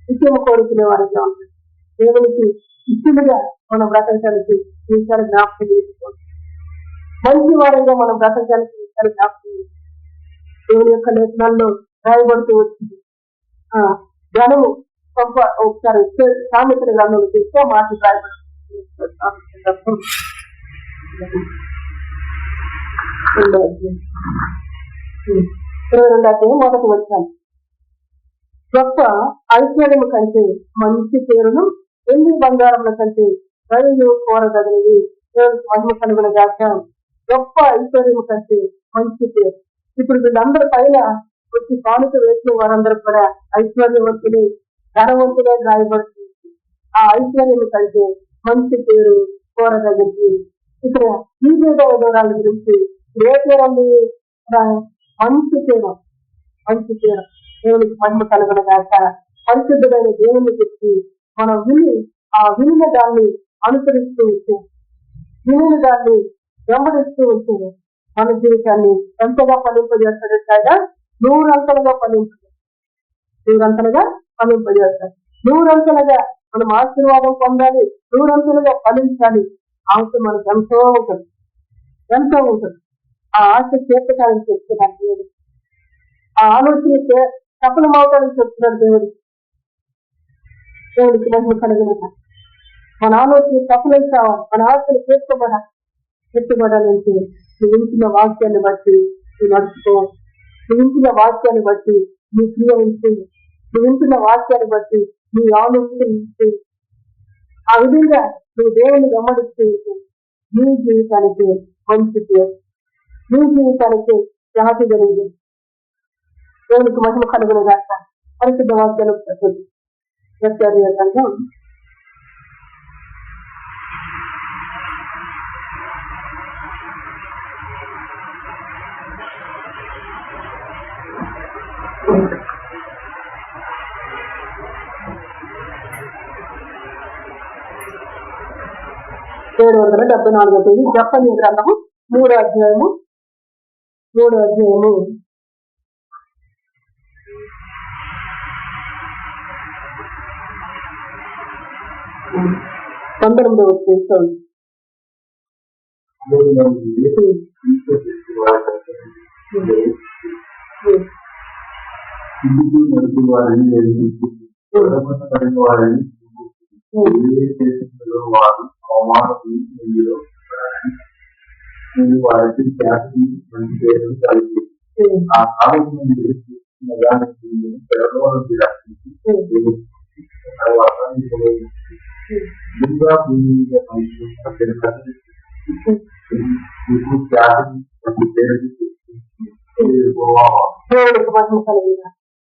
నిత్యము కోరుకునే వారిగా ఉంటుంది. దేవునికి ఇష్టలుగా మనం బ్రతకడానికి విషయాలు జ్ఞాపకం చేసుకోవాలి. మంచి వారంగా మనం బ్రతకడానికి విషయాలు జ్ఞాపకం చేసుకోవాలి. దేవుని యొక్క లేఖనాల్లో రాయబడుతూ వచ్చింది. ఘనము ఒకసారి సామెతల గ్రంథంలో చూస్తే మాటలు రాయబడుతుంది. 22 మొదటి వచ్చాను. గొప్ప ఐశ్వర్యము కంటే మంచి పేరును వెండి బంగారముల కంటే రైలు కోరదగినవి మహిమ కనుగొనగాక. గొప్ప ఐశ్వర్యము కంటే మంచి పేరు. ఇప్పుడు వీళ్ళందరి పైన వచ్చి కానుక వేసిన వారందరూ కూడా ఐశ్వర్యవంతులే, ధనవంతులే రాయబడుతుంది. ఆ ఐశ్వర్యం కంటే మంచి పేరు కోరదగినది. ఇక్కడ ఈ వివరాల గురించి ఏ పేరండి? మంచి పేరు. మంచి పేరు దేవునికి మహిమ కలుగునగాక. పరిశుద్ధుడైన దేవుని చెప్పి మనం ఆ వినిన దాన్ని అనుసరిస్తూ ఉంటే, వినిన దాన్ని వెంబడిస్తూ ఉంటే మన జీవితాన్ని ఎంతగా ఫలింపజేస్తాడంటే 100 అంతలుగా ఫలింపజేస్తాడు. 100 అంతలుగా ఫలింపజేస్తాడు. 100 అంతలుగా మనం ఆశీర్వాదం పొందాలి, 100 అంతలుగా ఫలించాలి. ఆశ మనకు ఎంతో ఉంటుంది, ఎంతో ఉంటుంది. ఆ ఆశ చేర్చడానికి చెప్తున్నాడు దేవుడు. ఆ ఆలోచన సఫలమవుతాడని చెప్తున్నాడు దేవుడు. దేవుడికి మహిమ కలుగునుగాక. మన ఆలోచన సఫలం కావాలి, మన ఆశలు పెట్టుబడాలంటే నువ్వు వింటున్న వాక్యాన్ని బట్టి నువ్వు నడుచుకో. నువ్వు వింటున్న వాక్యాన్ని బట్టి నీ క్రియ ఉంటుంది. నువ్వు వింటున్న వాక్యాన్ని బట్టి నీ ఆలోచన ఉంటుంది. ఆ విధంగా నువ్వు దేవుని గమనిస్తూ నీ జీవితానికి మంచి పేరు, నీ జీవితానికి జాతి జరిగింది. దేవునికి మహిమ కలుగునుగాక. పరిశుద్ధ వాక్యాలు ప్రత్యేకంగా 774 పేజీ జపనీయ గ్రంథము 3వ అధ్యాయము పంతొమ్మిదవ వచ్చేస్తుంది. వారికి శాంతి మంచి పేరు కలిగి ఆ కాలంలో తర్వాత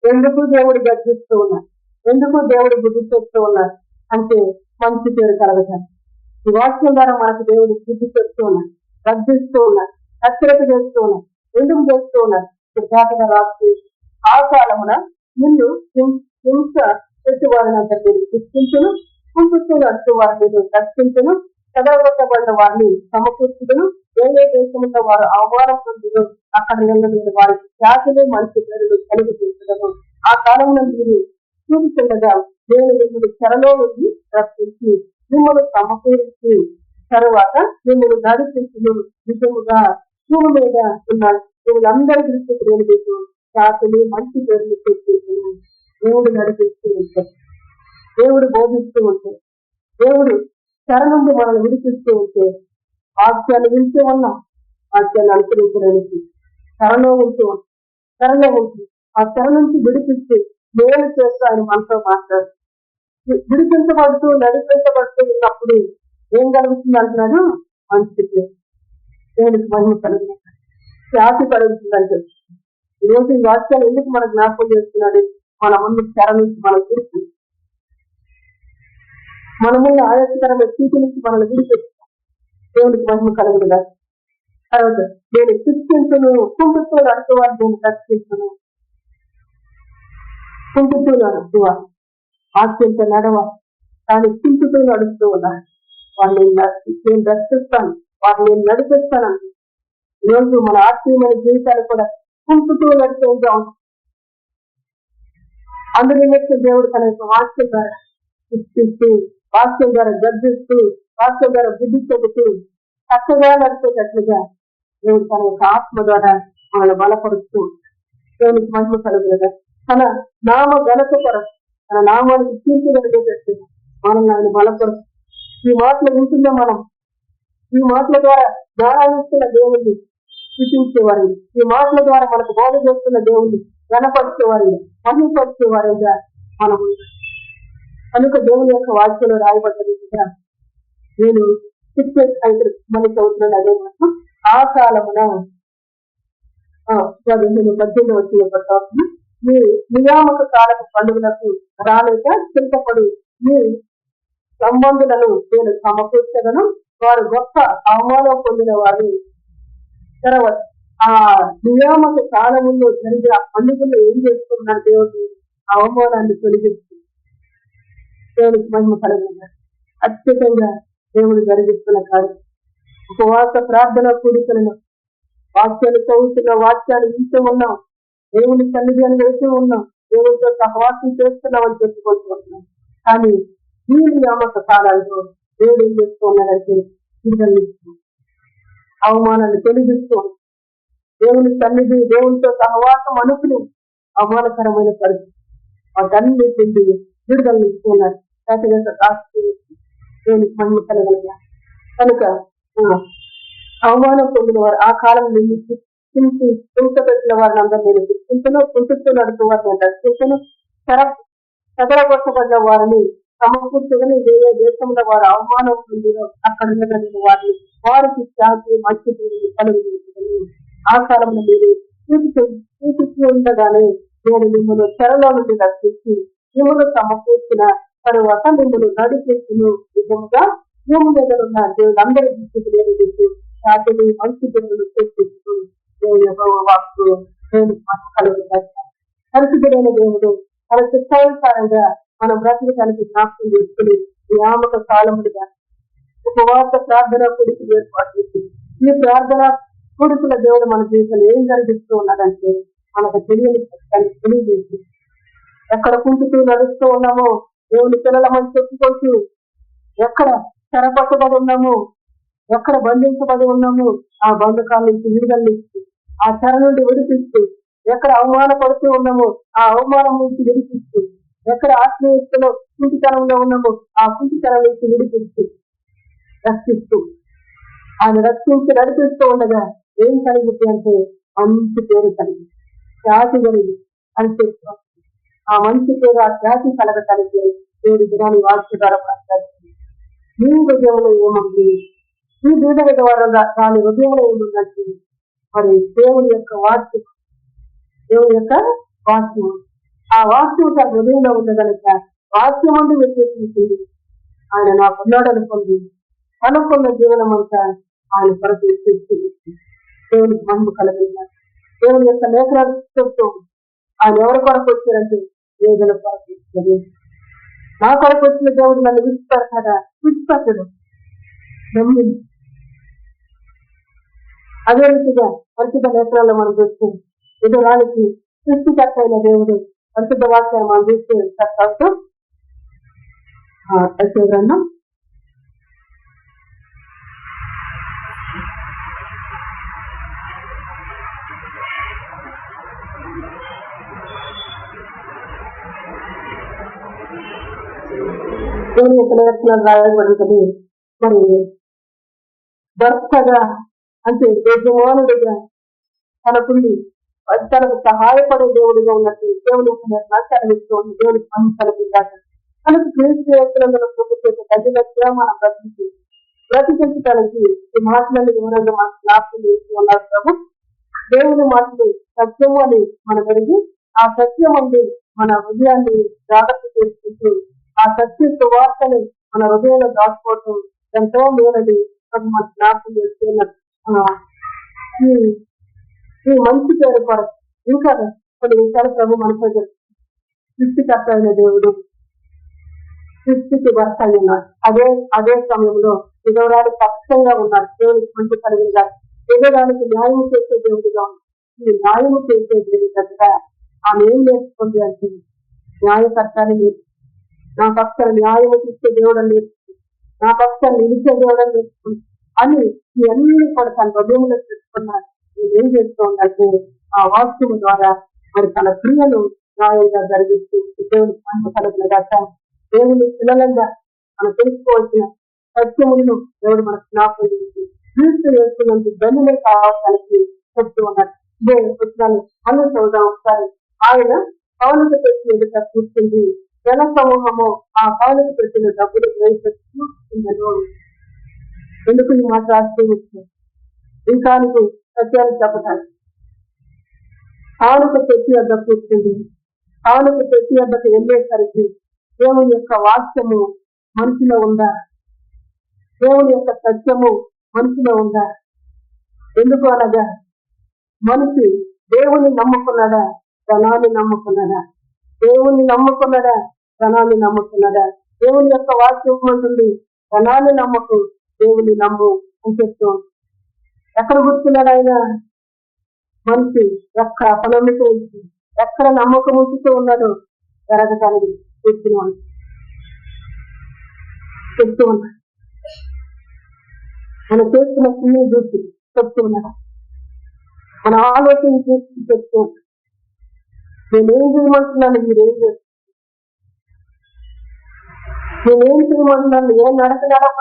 ఎందుకు దేవుడు గర్జిస్తూ ఉన్నారు, ఎందుకు దేవుడు బుద్ధి చెప్తూ ఉన్నారు అంటే మంచి పేరు కలగటానికి. ఈ వాక్యం ద్వారా మనకు దేవుడు బుద్ధి చెప్తూ ఉన్నారు, గర్జిస్తూ ఉన్నారు, హెచ్చరిక చేస్తూ ఉన్నారు. ఎందుకు చేస్తూ ఉన్నారు? జాతర రాసి ఆ కాలమున నిన్ను హింస పెట్టువారినంత మీరు సృష్టించును, కుంపుస్తూ నడుచు వారిని రక్షించును, చదవగొట్టబడిన వారిని సమకూర్చుదును, ఏ దేశంలో వారు అవమానం పొందును అక్కడ నేను వారికి జాతిని మంచి పేరును కలిగి తీర్చడము. ఆ కాలంలో మీరు చూపుతుండగా నేను మిమ్మల్ని చెరలో నుండి రక్షించి మిమ్మల్ని సమకూర్చి తరువాత మిమ్మల్ని నడిపించును. నిజముగా భూమి మీద ఉన్న మిమ్మల్ందరి దృష్టి నేను మీకు జాతిని మంచి పేరును తెచ్చేసాను. దేవుడు నడిపిస్తూ ఉంటాడు, దేవుడు బోధిస్తూ ఉంటాడు, దేవుడు చెర నుండి మనల్ని విడిపిస్తూ ఉంటే వాక్యాన్ని వింటూ ఉన్నాం. వాక్యాన్ని అనుసరించడానికి చెరలో ఉంటూ ఉంటాం, చెరలో ఉంటుంది. ఆ చెర నుంచి విడిపిస్తూ మేలు చేస్తూ ఆయన మనతో మాట్లాడు. విడిపించబడుతూ నడిపించబడుతూ ఉన్నప్పుడు ఏం కలుగుతుంది అంటున్నాడు? మంచి పేరు. దేవునికి మహిమ కలిగిన శాంతి కలుగుతుందని చెప్తుంది. ఈరోజు ఈ వాక్యాలు ఎందుకు మన జ్ఞాపకం చేస్తున్నాడు? మన ముందు చెర నుంచి మనం విడిపి, మన ముందు ఆయాసకరమైన స్థితి నుంచి మనల్ని విడిపిస్తాం. దేవునికి మహిమ కలుగుతుందా? తర్వాత నేను శిక్షించును, కుంపుతూ నడుచువారు నేను రక్షించును. కుంపుతూ నడుచువారు ఆశ్చర్యంతో నడవాలి, కానీ కుంపుతూ నడుస్తూ ఉన్నారు. వాళ్ళని నేను రక్షిస్తాను, వారిని నేను నడిపిస్తాను. ఈరోజు మన ఆత్మీయమైన జీవితాలు కూడా కుంపుతూ నడుస్తూ ఉంటాం. అందునిమిత్తం దేవుడు తన యొక్క వాక్యం ద్వారా శిక్షిస్తూ, వాక్యం ద్వారా గర్జిస్తూ, వాక్యం ద్వారా బుద్ధి చెబుతూ చక్కగా నడిచేటట్లుగా దేవుడు తన యొక్క ఆత్మ ద్వారా మనల్ని బలపరుస్తూ దేవునికి మహిమ కలుగులుగా తన నామ ఘనత కొరకు తన నామానికి తీర్చగలిగేటట్లుగా మనల్ని ఆయన బలపరుస్తూ ఈ మాటలు వింటున్న మనం ఈ మాటల ద్వారా జ్ఞానాన్నిస్తున్న దేవుణ్ణి సూచించేవారిని, ఈ మాటల ద్వారా మనకు బోధ చేస్తున్న దేవుణ్ణి ఘనపరిచేవారిని, మహిమపరిచేవారిగా మనము కనుక దేవుని యొక్క వాక్యంలో రాయబడ్డ రీతిగా నేను మనిషి అవుతున్నాను. అదే మాత్రం ఆ కాలమున 18 వచ్చిన మీ నియామక కాలపు పండుగలకు రాలేక చింతపడి మీ సంబంధులను నేను సమకూర్చగలను, వారు గొప్ప అవమానం పొందిన వారు తర్వాత ఆ నియామక కాలంలో జరిగిన పండుగలు ఏం చేస్తున్నారు? దేవుడు అవమానాన్ని తొలగిస్తుంది. దేవునికి మహిమ కలుగుతున్నారు. అత్యధికంగా దేవుడు జరిగిస్తున్న కార్యం ఉపవాస ప్రార్థన కూడికలను వాక్యాలు చదువుతున్న వాక్యాలు వింటూ ఉన్నాం, దేవుని సన్నిధి అని వేస్తూ ఉన్నాం, దేవుడితో సహవాసం చేస్తున్నామని చెప్పుకుంటున్నాం. కానీ ఈ నియామక కాలాల్లో దేవుడు ఏం చేస్తూ ఉన్నాడంటే అవమానాన్ని తొలగిస్తూ దేవుని సన్నిధి దేవునితో సహవాసం అనుకుని అవమానకరమైన పరిస్థితి వాటన్నింటి విడుదల ఇస్తున్నారు. దేవునికి మహిమ కలగలిగా కనుక అవమానం పొందిన వారు ఆ కాలం హింసపెట్టిన వారిని అందరూ నేను హింసను కుంటుతూ నడుపు వారిని అంటారు. హింసను సగరగొట్టబడ్డ వారిని సమకూర్చుకుని వేరే దేశంలో వారు అవమానం పొందిన అక్కడ ఉండగలిగిన వారిని వారికి శాంతి మంచి కలిగి ఆ కాలంలో మీరు చూసి ఉండగానే నేను మిమ్మల్ని చెరలో నుండి రక్షించి మిమ్మల్ని సమకూర్చిన తరువాత మిమ్మల్ని నడిపించిన విధముగా భూమి దగ్గర ఉన్న దేవుడు దృష్టి సాధ్యత మంచి దేవుడు చర్చిస్తూ దేవుని వాక్కు కలుగుతారు. పరిశుద్ధుడైన దేవుడు తన చిత్తానుసారంగా మనం బ్రతకడానికి జ్ఞాపకం చేసుకుని నియామక కాలములుగా ఉపవాస ప్రార్థన కొడుకు ఏర్పాటు చేసి ఈ ప్రార్థన కొడుకుల దేవుడు మన జీవితంలో ఏం జరిగిస్తూ ఉన్నాడంటే మనకు తెలియజేసి ఎక్కడ కుంటుతూ నడుస్తూ ఉన్నామో దేవుని పిల్లలమని చెప్పుకోవచ్చు, ఎక్కడ చెరపట్టబడి ఉన్నాము, ఎక్కడ బంధించబడి ఉన్నాము ఆ బంధకాల నుంచి విడుదలనిస్తూ ఆ చెర నుండి విడిపిస్తూ, ఎక్కడ అవమానపడుతూ ఉన్నామో ఆ అవమానం నుంచి విడిపిస్తూ, ఎక్కడ ఆత్మీయతలో కుంటితనంలో ఉన్నామో ఆ కుంటితనం నుంచి విడిపిస్తూ రక్షిస్తూ ఆయన రక్షించి నడిపిస్తూ ఉండగా ఏం కలిగింది అంటే మంచి పేరు కలిగి ఖ్యాతి కలిగి అని చెప్తాం. ఆ మంచి పేరు ఆ ఖ్యాతి కలగటానికి దేవుడి దినాన్ని వాక్య ద్వారా మాట్లాడుతుంది. మీ హృదయంలో ఏముంది? ఈ బీద ద్వారా దాని హృదయంలో ఏమున్నట్టు మరి దేవుని యొక్క వాక్యం, దేవుని యొక్క వాక్యం, ఆ వాక్యం తన హృదయంలో ఉన్న కనుక వాక్యం అందు వ్యతిరేకించింది. ఆయన నాకున్నాడు అనుకుంది అనుకున్న జీవనం అంతా ఆయన కొరకు దేవునికి మహిమ కలగలిగారు. దేవుని యొక్క లేఖనాలు చెప్తూ ఆయన ఎవరి కొరకు వచ్చారంటే వేదన కొరకు ఇస్తుంది. నా కొరకు వచ్చిన దేవుడు నన్ను విడిచిపెడతాడు కదా, విడిచిపెట్టడు. నమ్మింది అదే రీతిగా పరిశుద్ధ లేఖనాల్లో మనం చూస్తే ఎదురానికి సృష్టికర్తైన దేవుడు పరిశుద్ధ వాక్యాన్ని మనం చూస్తే చక్కగా గ్రంథం 20 రాయబడుతుంది. మరి భర్తగా అంటే యజమానుడిగా తనకుండి తనకు సహాయపడే దేవుడిగా ఉన్నట్టు దేవుని చదివిస్తూ దేవుడికి పనిచేయాలి. మనకు క్రీస్తులందరూ తగినట్టుగా మనం బ్రతికించడానికి ఈ మాటలని వివరంగా మనకు జ్ఞాపకం చేస్తూ ఉన్నారు. ప్రభు దేవుని మాటలు సత్యము అని మనం పెరిగి ఆ సత్యం అండి మన హృదయాన్ని జాగ్రత్త చేసుకుంటూ ఆ సత్య సువార్తని మన హృదయంలో దాచుకోవటం ఎంతో మేలని మన జ్ఞాపకం చేస్తున్నారు. ఈ మంచి పేరు కొరకు ఇంకా కొన్ని విషయాలు ప్రభు మనతో సృష్టికర్త అయిన దేవుడు సృష్టికి భర్త అయినాడు. అదే సమయంలో విధవరాలు పక్షంగా ఉన్నాడు. దేవునికి మంచి కలిగిగా విధవరానికి న్యాయం చేసే దేవుడిగా ఉన్నాడు. ఈ న్యాయం చేసే దేవుడిగా ఆమె ఏం చేసుకుంది అంటే న్యాయకర్తని నేర్చుకుంది, నా పక్షాన న్యాయము తీర్చే దేవుడని నేర్చుకుంది, నా పక్షాన్ని నిలిచే దేవుడని నేర్చుకుంది అని ఇవన్నీ కూడా తన హృదయంలో తెలుసుకున్నాడు. ఏం చేస్తూ ఉందంటే ఆ వాక్యము ద్వారా మరి తన క్రియలు న్యాయంగా జరిగిస్తూ దేవుని కలుగులు కట్టాలి. దేవుని పిల్లలంగా మనం తెలుసుకోవాల్సిన సత్యములను దేవుడు మనకు జ్ఞాపకం చేసి క్రీస్తు చేస్తున్నందుకు ధనులే కావాలని చెప్తూ ఉన్నాడు. ఇదే పుస్తకాలు మనం చదువుదాం ఒకసారి. ఆయన పౌలుకు పెట్టిన ఎదుట కూర్చుంది, జన సమూహము ఆ పౌలుకు పెట్టిన డబ్బులు గ్రహించు. ఎందుకు ఈ మాట రాస్తూ వచ్చింది? ఇంకా నీకు సత్యాన్ని చెప్పటానికి. పౌలుకు పెట్టి వద్ద కూర్చుంది. పౌలుకు పెట్టి వద్దకు వెళ్ళేసరికి దేవుని యొక్క వాక్యము మనసులో ఉందా? దేవుని యొక్క సత్యము మనసులో ఉందా? ఎందుకు అనగా మనిషి దేవుని నమ్ముకున్నాడా, ధనాన్ని నమ్ముకున్నాడా? దేవుని నమ్ముకున్నాడా, ధనాన్ని నమ్ముకున్నాడా? దేవుని యొక్క వాక్యం ఉంటుంది, ధనాన్ని నమ్మకు, దేవుని నమ్ము అని చెప్తూ ఎక్కడ కూర్చున్నాడు ఆయన? మనిషి ఎక్కడ అపనమ్మిక ఎక్కడ నమ్మకం ఉంచుతూ ఉన్నాడు జరగటానికి కూర్చున్నాడు చెప్తూ ఉన్నాడు. మనం చేస్తున్న చిన్న చూసి చెప్తూ ఉన్నాడు, మన ఆలోచన చూసి చెప్తూ ఉన్నాడు. నేనేం చేయమంటున్నాను, మీరేం చేస్తున్నారు? నేనేం చేయమంటున్నాను, ఏ నడక నడప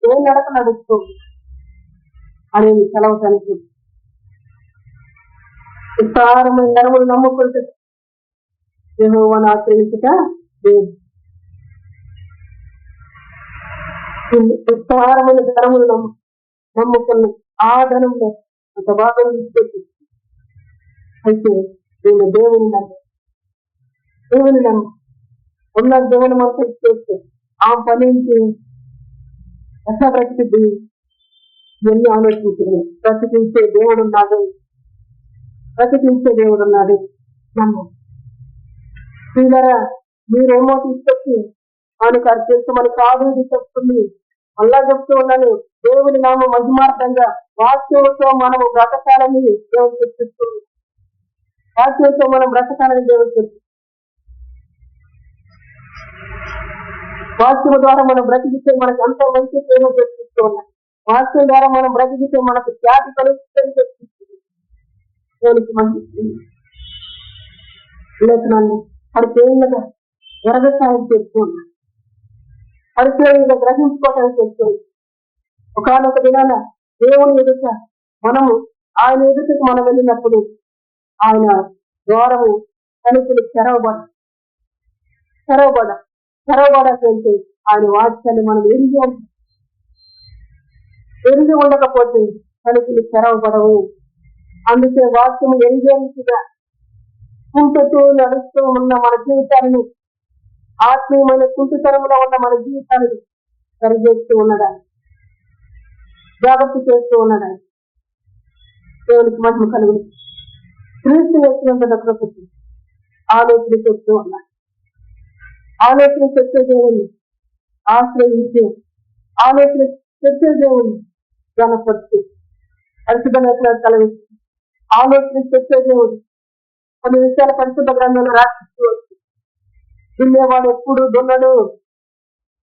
ఏ నడక నడుస్తూ అనేది సెలవుతానికి విస్తారమైన ధనములు నమ్ముకుంటే యెహోవాను ఆశ్రయించుట లేదు. విస్తారమైన ధనములు నమ్ముకున్న ఆ ధనంలో ఒక భాగం తీసుకొచ్చి అయితే నేను దేవుని నమ్ము ఉన్న దేవుని మొత్తం చేస్తే ఆ పని ఎట్లా బ్రతికింది ఇవన్నీ ఆలోచించింది. బ్రతికించే దేవుడు ఉన్నాడు నమ్ము. వీళ్ళరా మీరేమో తీసుకొచ్చి మనకు అర్పిస్తూ మనకు కాదు చెప్తుంది. అలా చెప్తూ ఉన్నాను, దేవుని నామ మహిమార్థంగా వాక్యంతో మనము బ్రతకాలని దేవుడు చెప్తుంది. వాక్యంతో మనం బ్రతకాలని దేవుడు చెప్తుంది. వాక్యం ద్వారా మనం బ్రతికితే మనకు అంత మంచి ప్రేమ చెప్తూ ఉన్నాం. వాక్యం ద్వారా మనం బ్రతికితే మనకు ఖ్యాతి కలుగుతుందని చెప్తుంది. దేవునికి మంచి లేఖనాన్ని పరిచయంగా ఎరగటానికి చెప్తూ ఉన్నాం. పరిచయంగా గ్రహించుకోవటానికి చెప్తుంది. ఒకనొక దినాన దేవుని ఎదుట మనము ఆయన ఎదుటకు మనం వెళ్ళినప్పుడు ఆయన ద్వారము తలుపులు తెరవబడకంటే ఆయన వాక్యాన్ని మనం ఎరిగి ఉండకపోతే తలుపులు తెరవబడవు. అందుకే వాక్యము ఎరిగేందుగా కుంటుతూ నడుస్తూ ఉన్న మన జీవితాలను, ఆత్మీయమైన కుంటుతనంలో ఉన్న మన జీవితాలను సరిచేస్తూ ఉన్నదాన్ని, జాగ్రత్త చేస్తూ ఉన్నదాన్ని. దేవునికి మహిమ కలుగును. క్రీస్తు వచ్చినంత ప్రకృతి ఆలోచన చేస్తూ ఉన్నాడు. ఆలోచన చేసే దేవుని ఆశ్రయించే, ఆలోచన చేసే దేవుని గణపతి పరిశుద్ధ కలిగి ఆలోచన చేసే దేవుడు కొన్ని విషయాల పరిశుద్ధ గ్రంథంలో రాసిస్తూ వచ్చి దున్నేవాడు ఎప్పుడు దున్నడు,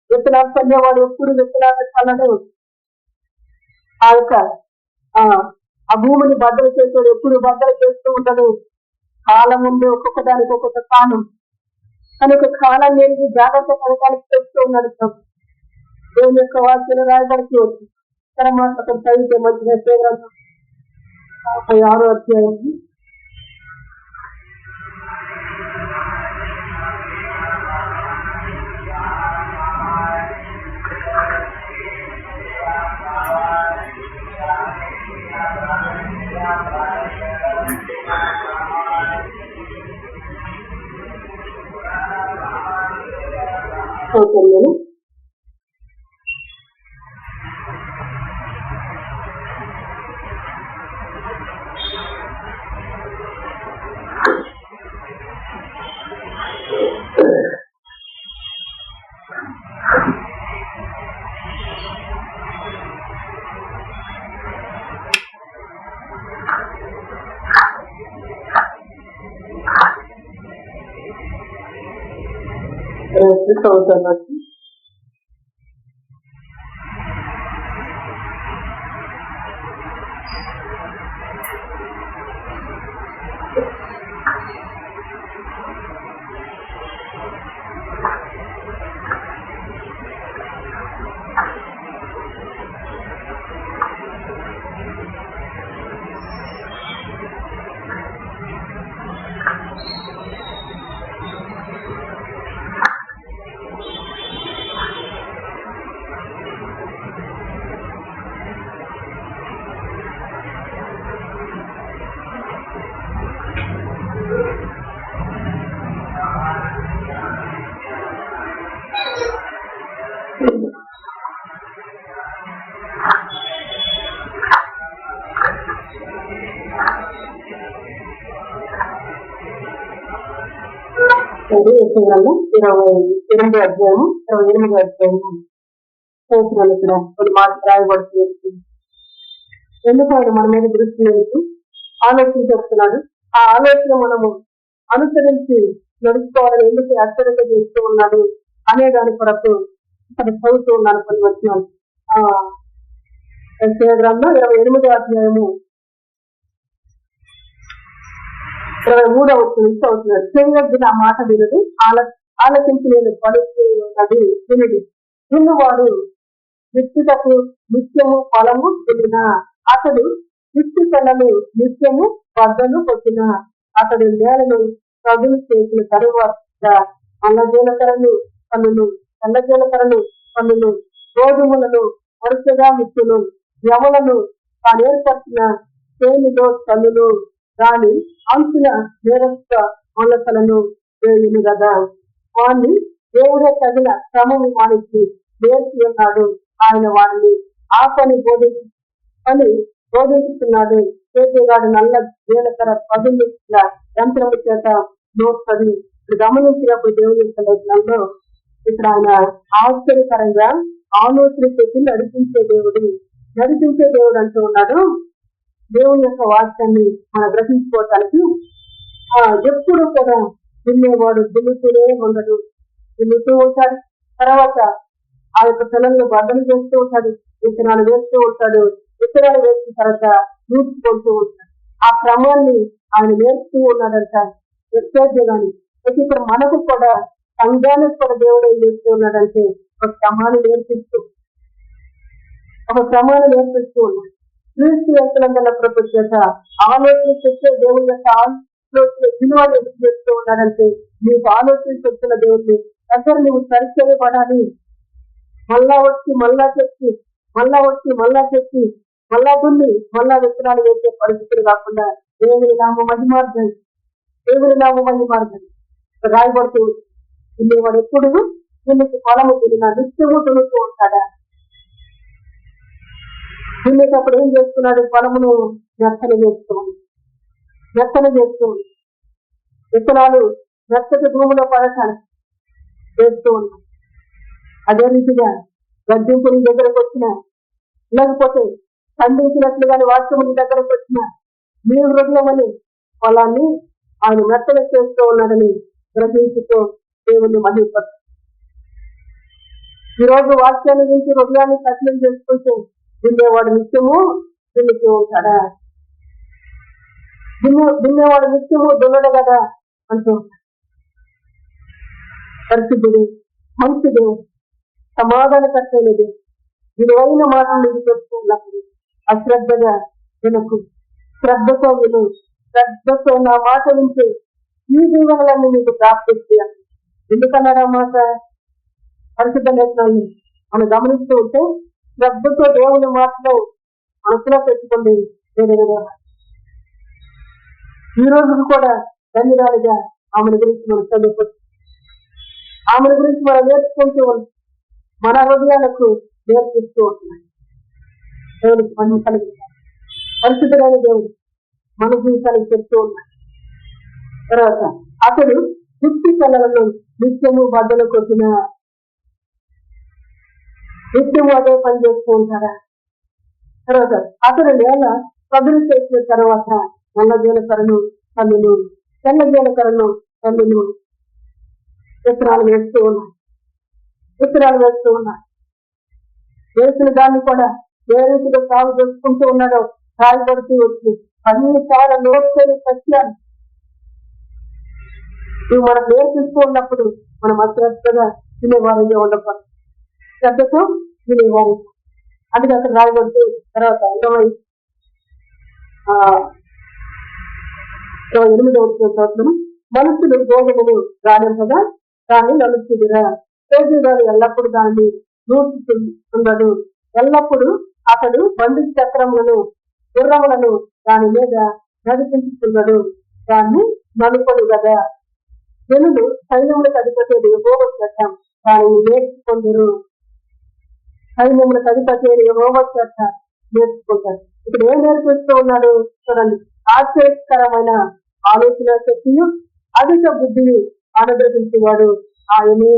విత్తనాలు చల్లేవాడు ఎప్పుడు విత్తనాలు చల్లడు, ఆ యొక్క ఆ భూమిని బద్దలు చేసేవాడు ఎప్పుడు బద్దలు చేస్తూ ఉంటాడు. కాలం ఉంది, ఒక్కొక్క దానికి ఒక్కొక్క కాలం, కనుక కాలం లేని జాగ్రత్త పథకానికి చేస్తూ ఉన్నాడు. దేవుని యొక్క వాక్యాలు రాయబడుతూ వచ్చి తర్వాత చదివితే మంచిగా చేయగలం. 56వ అధ్యాయం నేను చదువుతాను. గ్రంథం 28వ అధ్యాయము 28వ అధ్యాయము సంవత్సరాలు ఇక్కడ కొన్ని మాటలు రాయబడుతుంది. ఎందుకు ఆయన మన మీద దృష్టి లేదు ఆలోచన చెప్తున్నాడు. ఆ ఆలోచన మనము అనుసరించి నడుచుకోవాలని ఎందుకు హెచ్చరిక చేస్తూ ఉన్నాడు అనే దాని కొరకు ఇక్కడ చదువుతూ ఉన్నాను కొన్ని వచ్చినాను. గ్రంథం 28వ అధ్యాయము 23వ నుంచి అవుతున్నారు. చెయ్యొద్దు ఆ మాట వినది, ఆలకించి నేను పలుకున్నది వినుడి. విన్నువాడు వ్యక్తిగతకు నిత్యము ఫలము తిన్న అతడు వ్యక్తి పిల్లలు నిత్యము బద్దలు కొట్టిన అతడు నేలను చదువు చేసిన తరువాత అల్లజీలకరను పన్నులు పన్నులు గోధుమలను వరుసగా మిత్తులు యమలను తాను ఏర్పరిచిన శ్రేణిలో తల్లులు దాని అంచుల నేరస్త మొలకలను వేయును కదా. వాణ్ణి దేవుడే తగిన క్రమము వానికి నేర్చి ఉన్నాడు. ఆయన వారిని ఆ పని బోధించుతున్నాడు. చేసేవాడు నల్ల జీలకర పదుల యంత్రము చేత నోట్పది. గమనించినప్పుడు దేవుని లేఖనంలో ఇక్కడ ఆయన ఆశ్చర్యకరంగా ఆలోచన చేసి నడిపించే దేవుడు అంటూ ఉన్నాడు. దేవుని యొక్క వాక్యాన్ని మనం గ్రహించుకోవటానికి ఎప్పుడు కూడా దున్నేవాడు దున్నుతూనే ఉండడు, దున్నుతూ ఉంటాడు. తర్వాత ఆ యొక్క పిల్లలను బద్దలు చేస్తూ ఉంటాడు, విత్తనాలు వేస్తూ ఉంటాడు. విత్తనాలు వేసిన తర్వాత నూర్చుకుంటూ ఉంటాడు. ఆ క్రమాన్ని ఆయన నేర్పుతూ ఉన్నాడంట. వ్యక్తోద్యోగాన్ని ఇక్కడ మనకు కూడా సంఘానికి కూడా దేవుడు ఏం చేస్తూ ఉన్నాడంటే ఒక క్రమాన్ని నేర్పిస్తూ ఉన్నాడు. క్రీస్తు వ్యక్తులందరూ ప్రభు చేత ఆలోచన చేస్తే దేవుని యొక్క ఆలోచన విలువ చేస్తూ ఉన్నాడంటే నీకు ఆలోచన చెప్తున్న దేవుడిని అసలు నువ్వు సరిచేయబడాలి. మళ్ళా చెప్పి మళ్ళా దున్ని మళ్ళా విత్తనాలు వేసే పరిస్థితులు కాకుండా దేవుని నామ మహిమార్గం రాయబడుతూ వాడు ఎప్పుడు దీనికి పొలము తిరిగిన నిత్యము దున్నుతూ ఉంటాడా. దున్నేటప్పుడు ఏం చేస్తున్నాడు? పొలమును మెత్తన చేస్తూ విత్తనాలు మెత్తటి భూమిలో పడటానికి చేస్తూ ఉన్నాడు. అదే రీతిగా గడ్డింపు నీ దగ్గరకు వచ్చిన, లేకపోతే ఖండించినట్లుగాని వాక్యము నీ దగ్గరకు వచ్చిన మీ హృదయమని పొలాన్ని ఆయన మెత్తన చేస్తూ ఉన్నాడని గ్రహించుతూ దేవుణ్ణి మహిమపరుస్తూ ఈరోజు వాక్యాన్ని గురించి హృదయాన్ని కఠినం చేసుకుంటూ దున్నేవాడు నిత్యము దున్నుతూ ఉంటాడా? దున్నేవాడు నిత్యము దున్నడు కదా అంటూ పరిశుద్ధుడు, మంచిది, సమాధానకర్తైనది, విలువైన మాటలు నీకు చెప్తూ ఉన్నప్పుడు అశ్రద్ధగా వినకు, శ్రద్ధతో నా మాట వింటే ఈ దీవెనలన్నీ నీకు ప్రాప్తిస్తాను. ఎందుకన్నాడు ఆ మాట? పరిశుద్ధ లేఖనాన్ని మనం గమనిస్తూ ఉంటే శ్రద్ధతో దేవుని మాటలో మనసులో పెట్టుకోండి. ఈ రోజు కూడా ధన్యురాలుగా ఆమెను గురించి మనం చదువుకుంటాం, ఆమెను గురించి మనం నేర్చుకుంటూ మన హృదయాలకు నేర్పిస్తూ ఉంటున్నాం. దేవునికి మనం కలిగిస్తాం. పరిశుద్ధమైన దేవుడు మన జీవితానికి చెప్తూ ఉన్నాడు. తర్వాత అతడు వృత్తి పిల్లలను నిత్యము బద్దలు కొట్టిన నిత్యము అదే పని చేస్తూ ఉంటారా? తర్వాత అతడు నేల పదులు చేసిన తర్వాత నల్ల జీలకరను పన్నులు, తెల్ల జీలకరను పన్నులు విత్తనాలు వేస్తూ ఉన్నాయి. వేసిన దాన్ని కూడా ఏ రీతిగా సాగు చేసుకుంటూ ఉన్నాడో సాగుపడుతూ వచ్చి అన్నిసార్లు లోతుని సత్యాన్ని ఇవి మనకు నేర్పిస్తూ ఉన్నప్పుడు మనం అశ్రద్ధగా తినేవారిగా ఉండకూడదు, శ్రద్ధతో తినేవారి. అందుకే అక్కడ రాయబడుతూ తర్వాత 28వ మనుషులు భోజనము రానింపగా దాన్ని నలుచుదురా, పేదవాడు ఎల్లప్పుడు దాన్ని నూర్చుతున్నాడు. ఎల్లప్పుడు అతడు బండి చక్రములను గుర్రములను దాని మీద నడిపించుతున్నాడు, దాన్ని నలుపడు కదా. జనులు సైన్యములకు అధిపతి యెహోవా చట్టం దానిని నేర్చుకుందరు. సైన్యములకు అధిపతి యెహోవా చట్టం నేర్చుకుంటారు. ఇక్కడ ఏం నేర్పిస్తూ ఉన్నాడు చూడండి. ఆశ్చర్యకరమైన ఆలోచన శక్తియు అధిక బుద్ధిని అనుగ్రహించేవాడు ఆయనే.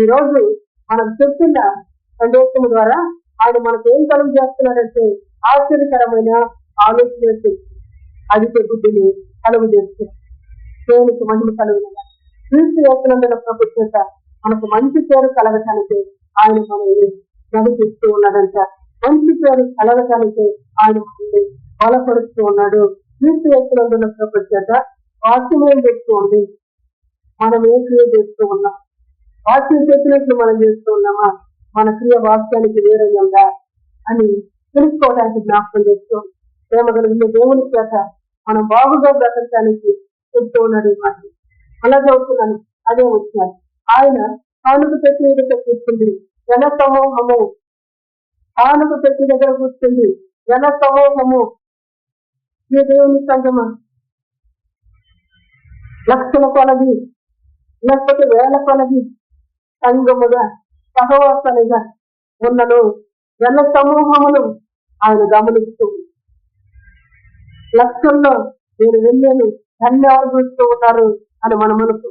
ఈరోజు మనం చెప్తున్న సందేశం ద్వారా ఆయన మనకు ఏం కలుగు చేస్తున్నాడంటే ఆశ్చర్యకరమైన ఆలోచన శక్తి, అధిక బుద్ధిని కలుగు చేస్తున్నారు. దేవునికి మహిమ కలుగునగా క్రీస్తు యేసునందున ప్రభు చేత మనకు మంచి పేరు కలగటానికి ఆయన మనల్ని నడిపిస్తూ ఉన్నాడంట. మంచి పేరు కలగటానికి ఆయన మనల్ని బలపరుస్తూ ఉన్నాడు. క్రీస్తు యేసునందున ప్రభు చేత వాక్యం ఏం చేస్తూ ఉంది, మనం ఏం క్రియ చేస్తూ ఉన్నాం, వాక్యం చెప్పినట్లు మనం చేస్తూ ఉన్నామా, మన క్రియ వాక్యానికి వేరే ఉందా అని తెలుసుకోవడానికి జ్ఞాపకం చేస్తూ ప్రేమ కలిగిన దేవుని చేత మనం బాగుగా బ్రతకడానికి చెప్తూ ఉన్నాడు. మాట అలా చదువుతున్నాను, అదే వచ్చినాను. ఆయన కానుక పెట్టి దగ్గర కూర్చుంది జన సమూహము, కానుక పెట్టి దగ్గర కూర్చుంది జన సమూహము. ఈ దేవుని సంగమా లక్షల కొలది లేకపోతే వేల కొలది సంగముగా సహవాసాలుగా ఉన్నను జన సమూహమును ఆయన గమనిస్తూ లక్షల్లో నేను వెళ్ళాను అన్ని ఎవరు చూస్తూ ఉన్నారు అని మన మనసు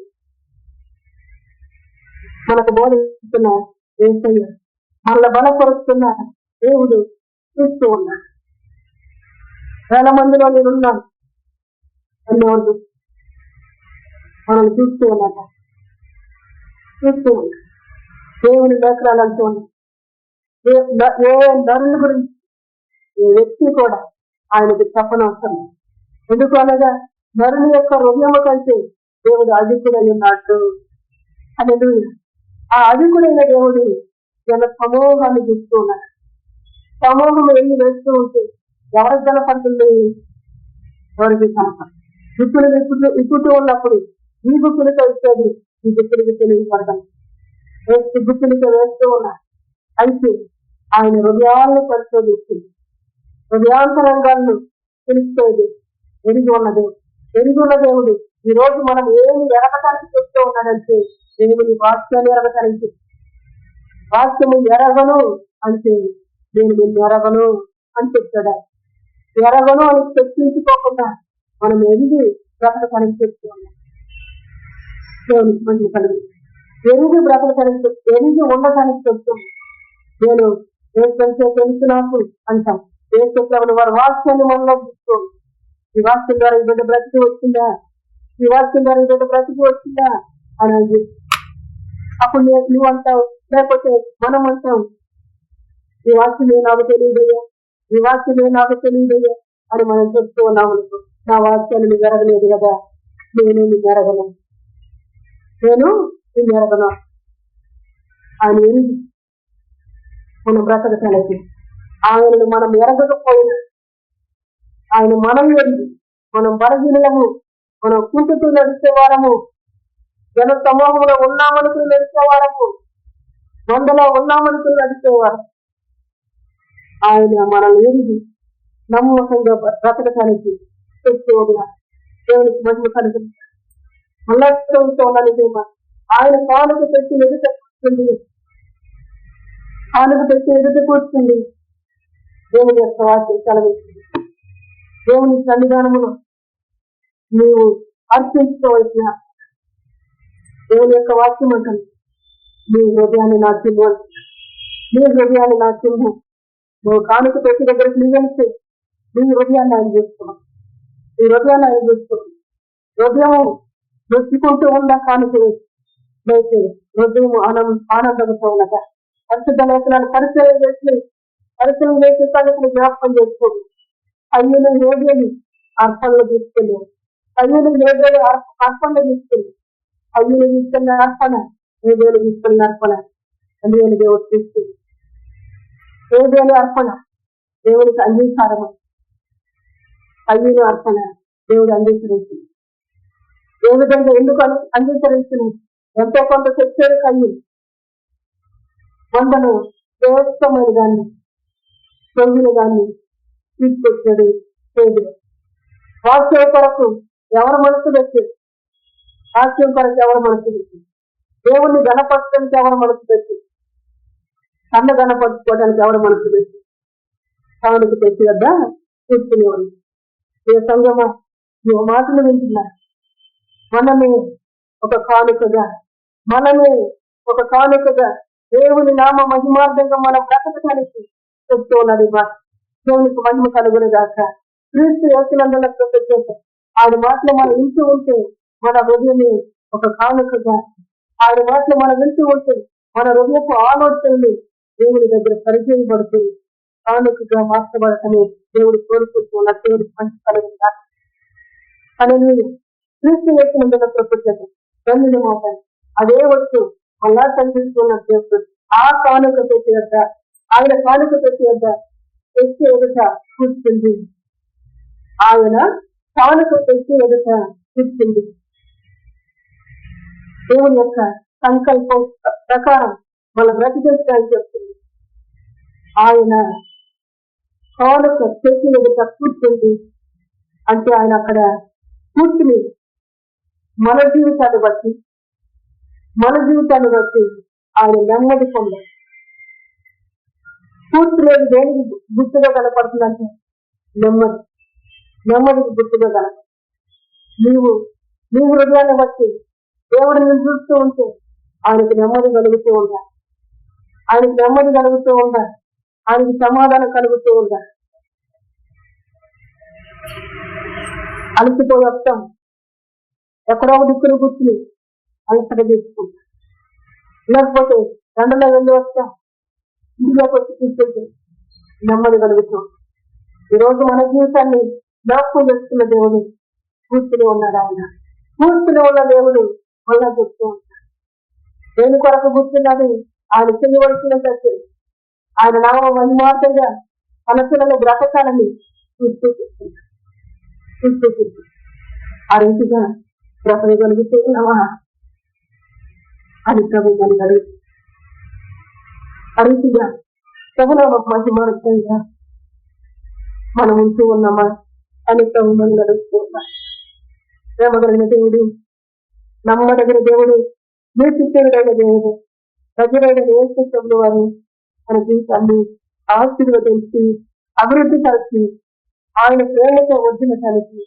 మనకు బోధిస్తున్న యేసయ్య మనల్ని బలపరుస్తున్న దేవుడు చూస్తూ ఉన్నాడు. వేల మందిలో నేనున్నాను అన్ని ఎవరు మనల్ని చూస్తూ ఉన్నాడు. దేవుని లేఖనాలు అంటూ ఉన్నాడు. ఏ నరుల గురించి ఏ వ్యక్తి కూడా ఆయనకి చెప్పనవసరం. ఎందుకు అనగా నరుని యొక్క హృదయము కంటే దేవుడు అధికుడై ఉన్నాడు అని. ఆ అధికుడైన దేవుడు జన సమూహాన్ని చూస్తూ ఉన్నాడు. సమూహం ఎన్ని వేస్తూ ఉంటే ఎవరికి కనపడుతుంది, ఎవరికి కనపడు. గుట్టులు ఇప్పుతూ ఉన్నప్పుడు ఈ గుట్టులతో ఇచ్చేది ఈ గుట్టులకి తెలియపడతాను. గుట్టులతో వేస్తూ ఉన్నాడు. అయితే ఆయన హృదయాలను పరిశోధించి హృదయాంతరంగాలను తెలుసుకోదు ఎరిగి ఉన్న దేవుడు ఈ రోజు మనం ఏమి ఎరగటానికి చెప్తూ ఉన్నాడంటే దేవుని వాక్యాన్ని ఎరగటానికి. వాక్యము ఎరగను అంటే నేను నిన్ను ఎరగను అని చెప్తాడా. ఎరగను అని చర్చించుకోకుండా మనం ఎరిగి బ్రతకటానికి చెప్తూ ఉన్నాం. దేవునికి మంచి కలిగి ఎరిగి బ్రతకటానికి ఎరిగి ఉండటానికి చెప్తాం. నేను ఏకంటే తెలుసు నాకు అంటాం. ఏ చెప్పిన వారి వాక్యాన్ని మనలో తీసుకోండి. ఈ వాక్యం ద్వారా ఈ బిడ్డ బ్రతికి వచ్చిందా, ఈ వాక్యం ద్వారా ఈ బిడ్డ బ్రతికి వచ్చిందా అని అప్పుడు నువ్వు అంటావు, లేకపోతే మనం అంటాం ఈ వాక్యమే నాకు తెలియదయ్యా, ఈ వాక్యమే నాకు తెలియదయ్యా అని మనం చెప్తూ ఉన్నాం అనుకో. నా వాక్యాన్ని నువ్వు ఎరగలేదు కదా, నేను నిన్ను ఎరగను, నేను నిన్ను ఎరగను. ఆయన ఎరిగి మనం బ్రతకటానికి ఆయనను మనం ఎరగకపోయినా ఆయన మనం ఎరిగి మనం బలహీనము, మనం కుంటుతూ నడిచేవారము, జన సమూహంలో ఉన్నామనుకుని నడిచేవారము, మందలో ఉన్నామనుకుని నడిచేవారు. ఆయన మనల్ని ఎరిగి నమ్మకంగా బ్రతకటానికి చెప్తూ ఉన్నారు. దేవునికి మహిమ కలుగుతుంది. మళ్ళా చదువుతూ ఉన్నాను. ఆయన కానుక పెట్టి ఎదుట కూర్చుంది, కానుక పెట్టి ఎదుట కూర్చుంది. దేవుని యొక్క వాక్యం కలగస్తుంది. దేవుని సన్నిధానములో నీవు అర్పించుకోవలసిన దేవుని యొక్క వాక్యం అంటుంది, నీ హృదయాన్ని నా చింహం, నీ హృదయాన్ని నా చింహం. నువ్వు కానుక పెట్టి దగ్గరికి నీ వెళ్తే నీ హృదయాన్ని ఆయన చేసుకోవాలి, నీ హృదయాన్ని ఆయన చేసుకోవాలి. హృదయం నొచ్చుకుంటూ ఉందా కానుక వేసి లేకపోతే హృదయం ఆనందంతో ఉన్నదా? పరిశుద్ధ లేఖనాలు పరిశీలన చేసే సంగతిని జ్ఞాపకం చేసుకోండి. అయ్యను హేబేలు అర్పణలు తీసుకెళ్ళారు. అయ్యను హేబేలు అర్పణలు తీసుకెళ్ళి అయ్యను తీసుకెళ్ళిన అర్పణ హేబేలు తీసుకెళ్ళిన అర్పణ అయ్యను దేవుడు తీసుకెళ్ళి హేబేలు అర్పణ దేవుడికి అంగీకారము. అయ్యను అర్పణ దేవుడు అంగీకరించింది. ఏ విధంగా ఎందుకు అంగీకరించింది? ఎంతో కొంత తెచ్చాడు కయ్యి, వందను శ్రేష్టమైన దాన్ని పొందిన దాన్ని తీసుకొచ్చాడు. వాక్యం కొరకు ఎవరు మనసు పెట్టారు? వాక్యం కొరకు ఎవరు మనసు పెట్టారు? దేవుణ్ణి గణపరచడానికి ఎవరు మనసు పెట్టారు? కన్న గణపరచుకోవడానికి ఎవరు మనసు పెట్టారు? కావునికి తెచ్చి వద్ద కూర్చునేవాళ్ళు. ఏ సంగమా నువ్వు మాటలు వింటున్నా? మనమే ఒక కానుకగా దేవుని నామ మహిమార్థంగా మనం బ్రతకడానికి చెప్తూ ఉన్నది. దేవునికి మహిమ కలుగునుగాక. క్రీస్తు యేసునందులో పెట్టేశారు. ఆయన మాటలు మనం వింటూ ఉంటే మన హృదయమే ఒక కానుకగా, ఆయన మాటలు మనం వింటూ ఉంటే మన హృదయపు ఆలోచనలు దేవుని దగ్గర పరిచయపడుతుంది. కానుకగా మార్చబడటమే దేవుడు కోరుకుంటూ ఉన్న దేవుడికి మంచి కలుగునుగాక. అని క్రీస్తు యేసునందులో పెట్టేశారు. రెండు మాటలు అదే వచ్చు మళ్ళా కనిపిస్తున్న దేవుడు ఆ కానుక పెట్టి వద్ద, ఆయన కానుక పెట్టి వద్ద తెచ్చి ఎదుట కూర్చుంది. ఆయన కానుక తెచ్చి ఎదుట కూర్చుంది. దేవుని యొక్క సంకల్పం ప్రకారం మన బ్రతికించడానికి చెప్తుంది. ఆయన కానుక తెచ్చి ఎదుట కూర్చుంది అంటే ఆయన అక్కడ కూర్చుని మన జీవితాన్ని బట్టి ఆయన నెమ్మది పొందారు. కూర్చునేది దేనికి గుర్తుగా కనపడుతుందంటే నెమ్మదికి గుర్తుగా కనపడుతుంది. నీ హృదయాన్ని బట్టి దేవుడిని చూస్తూ ఉంటే ఆయనకి నెమ్మది కలుగుతూ ఉండాలి. ఆయనకి సమాధానం కలుగుతూ ఉండాలి. అలసిపోయి వస్తాం, ఎక్కడో దిక్కులు కూర్చుని అలసట తీసుకుంటాం. లేకపోతే దండలో వెళ్ళి వస్తాం, ఇంట్లోకి వచ్చి కూర్చుంటే నెమ్మది కలుగుతాం. ఈరోజు మన జీవితాన్ని జ్ఞాపకం చేస్తున్న దేవుడు కూర్చుని ఉన్నాడు. ఆయన కూర్చుని ఉన్న దేవుడు మళ్ళా చెప్తూ ఉంటాడు. దేని కొరకు కూర్చున్నది? ఆయన చేయవలసిన సత్యం, ఆయన నామ మహిమార్థంగా తన పిల్లలు బ్రతకాలని చూస్తున్నాడు. ఆ రీతిగా బ్రతకగలుగుతూ ఉన్నావా అని ప్రభు మనకు అడుగుతుంది. ఆ రీతిగా ప్రభునామ మహిమార్థంగా మనం ఉంటూ ఉన్నామా అని ప్రభు మనల్ని అడుగుతూ ఉన్నారు. ప్రేమ కలిగిన దేవుడు, నమ్మదగిన దేవుడు, నీతిశీలుడైన దేవుడు, ప్రజలైన యేసు వారు మన జీవితాన్ని ఆశీర్వదించి అభివృద్ధి పరిచి ఆయన ప్రేమతో వచ్చిన తనకి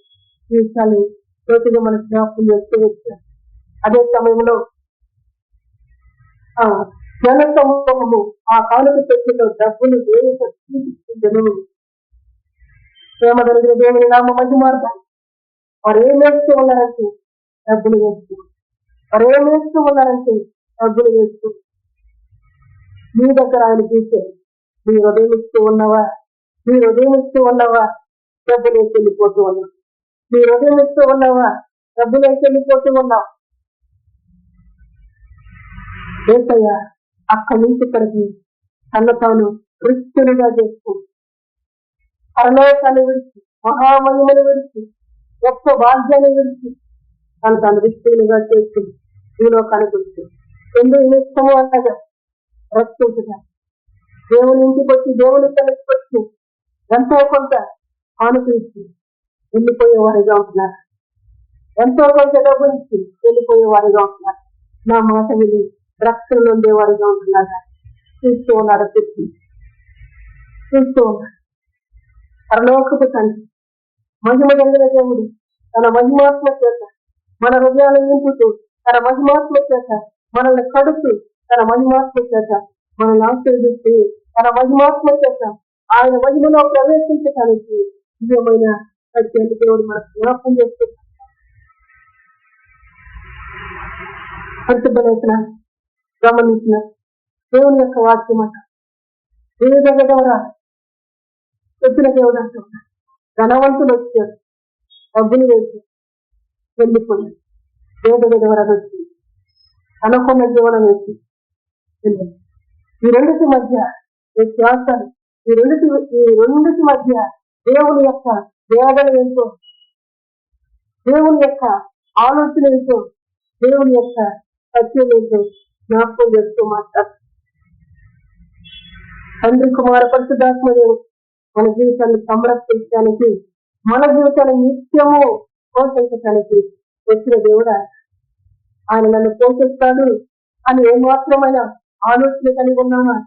జీవితాన్ని లోతుగా మన జ్ఞాపకం చేస్తూ వచ్చారు. అదే సమయంలో జన సమూహము ఆ కానుక పెట్టిన డబ్బులు దేవుడు ప్రేమ కలిగిన దేవుని నామ మహిమార్థం వారు ఏం వేస్తూ ఉన్నారంటే డబ్బులు వేస్తూ మీ దగ్గర ఆయన చూసే మీ హృదయం ఇస్తూ ఉన్నవా డబ్బులు వేసి వెళ్ళిపోతూ ఉన్నావు. మీ హృదయం ఇస్తూ ఉన్నావా? డబ్బులు వేసి వెళ్ళిపోతూ ఉన్నావు. ఏసయ్య అక్కడి నుంచి ఇక్కడికి తన తాను క్రిస్తునిగా చేసుకుంటూ పరలోకాన్ని విడిచి, మహామహిమను విడిచి, గొప్ప భాగ్యాన్ని విడిచి తను తాను క్రిస్తునిగా చేసుకుంటూ నీలో కనిపిస్తూ ఎందుకు నిష్టము అనగా రక్షించుగా దేవుని ఇంటికి వచ్చి దేవుని తనకి వచ్చి ఎంతో కొంత అనుభవించి వెళ్ళిపోయేవారిగా ఉంటున్నారు. ఎంతో కొంత డబ్బు ఇచ్చి వెళ్ళిపోయేవారిగా ఉంటున్నారు. నా మాట విని రక్షణలు ఉండేవారిగా ఉంటున్నారు. చూస్తూ ఉన్నాడు పరలోకపు తండ్రి మహిమ కలిగిన దేవుడు తన మహిమాత్మ చేత మన హృదయాలను నింపుతూ, తన మహిమాత్మ చేత మనల్ని కడుతూ, తన మహిమాత్మ చేత మనల్ని ఆశీర్వదిస్తూ, తన మహిమాత్మ చేత ఆయన మహిమలో ప్రవేశించడానికి నిజమైన సత్యాన్ని దేవుడు మనకు జ్ఞాపకం చేస్తూ పరిశుద్ధ గమనించిన దేవుని యొక్క వాక్యం అంట వివిధ విధవరా వచ్చిన దేవుడు అంటున్నారు. ధనవంతులు వచ్చారు, డబ్బులు వేసి వెళ్ళిపోయారు. వేద విధవరా వచ్చి అనుకున్న జీవనం వేసి వెళ్ళారు. ఈ రెండింటి మధ్య వ్యత్యాసాలు, ఈ రెండింటి మధ్య దేవుని యొక్క వేదన ఏంటో, దేవుని యొక్క ఆలోచన ఏంటో, దేవుని యొక్క సత్యం ఏంటో జ్ఞాపకం చేస్తూ మాట్లాడు. తండ్రి కుమార పరిశుద్ధాత్మ దేవుడు మన జీవితాన్ని సంరక్షించడానికి, మన జీవితాన్ని నిత్యము పోషించడానికి వచ్చిన దేవుడా. ఆయన నన్ను పోషిస్తాడు అని ఏమాత్రమైన ఆలోచన కలిగి ఉన్నామా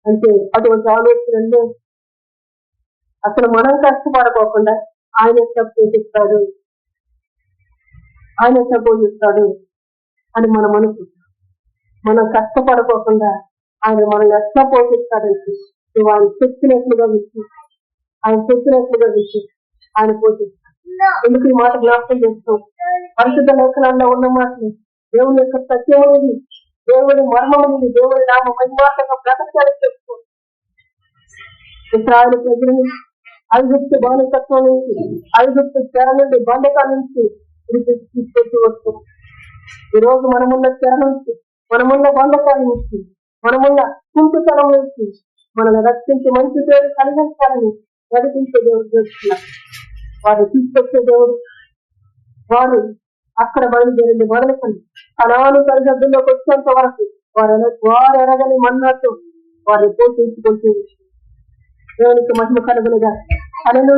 అంటే అటువంటి ఆలోచనలు అసలు మనం కష్టపడకోకుండా ఆయన పోషిస్తాడు, ఆయన పోషిస్తాడు అని మనం అనుకుంటాం. మనం కష్టపడకోకుండా ఆయన మనం ఎట్లా పోషిస్తాడంటే నువ్వు ఆయన చెప్పినట్లుగా విషయం, ఆయన చెప్పినట్లుగా విషయం ఆయన పోషిస్తాడు. ఎందుకు ఈ మాట జ్ఞాపకం చేస్తాం? పరిశుద్ధ లేఖనాల్లో ఉన్న మాటలు దేవుని యొక్క సత్యం అనేది, దేవుడి మర్మం అనేది, దేవుడి నామ మహిమార్గంగా బ్రతకాలని చెప్తూ ఇశ్రాయేలు ప్రజలను ఐగుప్తు బానిసత్వం నుంచి, ఐగుప్తు చెర నుండి, బంధకాల నుంచి తీసుకొచ్చి వస్తున్నాం. ఈ రోజు మనమున్న చెర నుంచి, మనమున్న బంధకాల నుంచి, మనమున్న కుంటుతనం నుంచి మనల్ని రక్షించి మంచి పేరు కలిగించాలని నడిపించే దేవుడు చేస్తున్నారు. వారు తీసుకొచ్చే దేవుడు. వారు అక్కడ బయలుదేరింది మొదలుకొని కనాను సరిహద్దుల్లోకి వచ్చేంత వరకు వారు ఎరగని మన్నాతో వారిని పోషించుకుంటూ దేవునికి మహిమ కలుగులుగా అను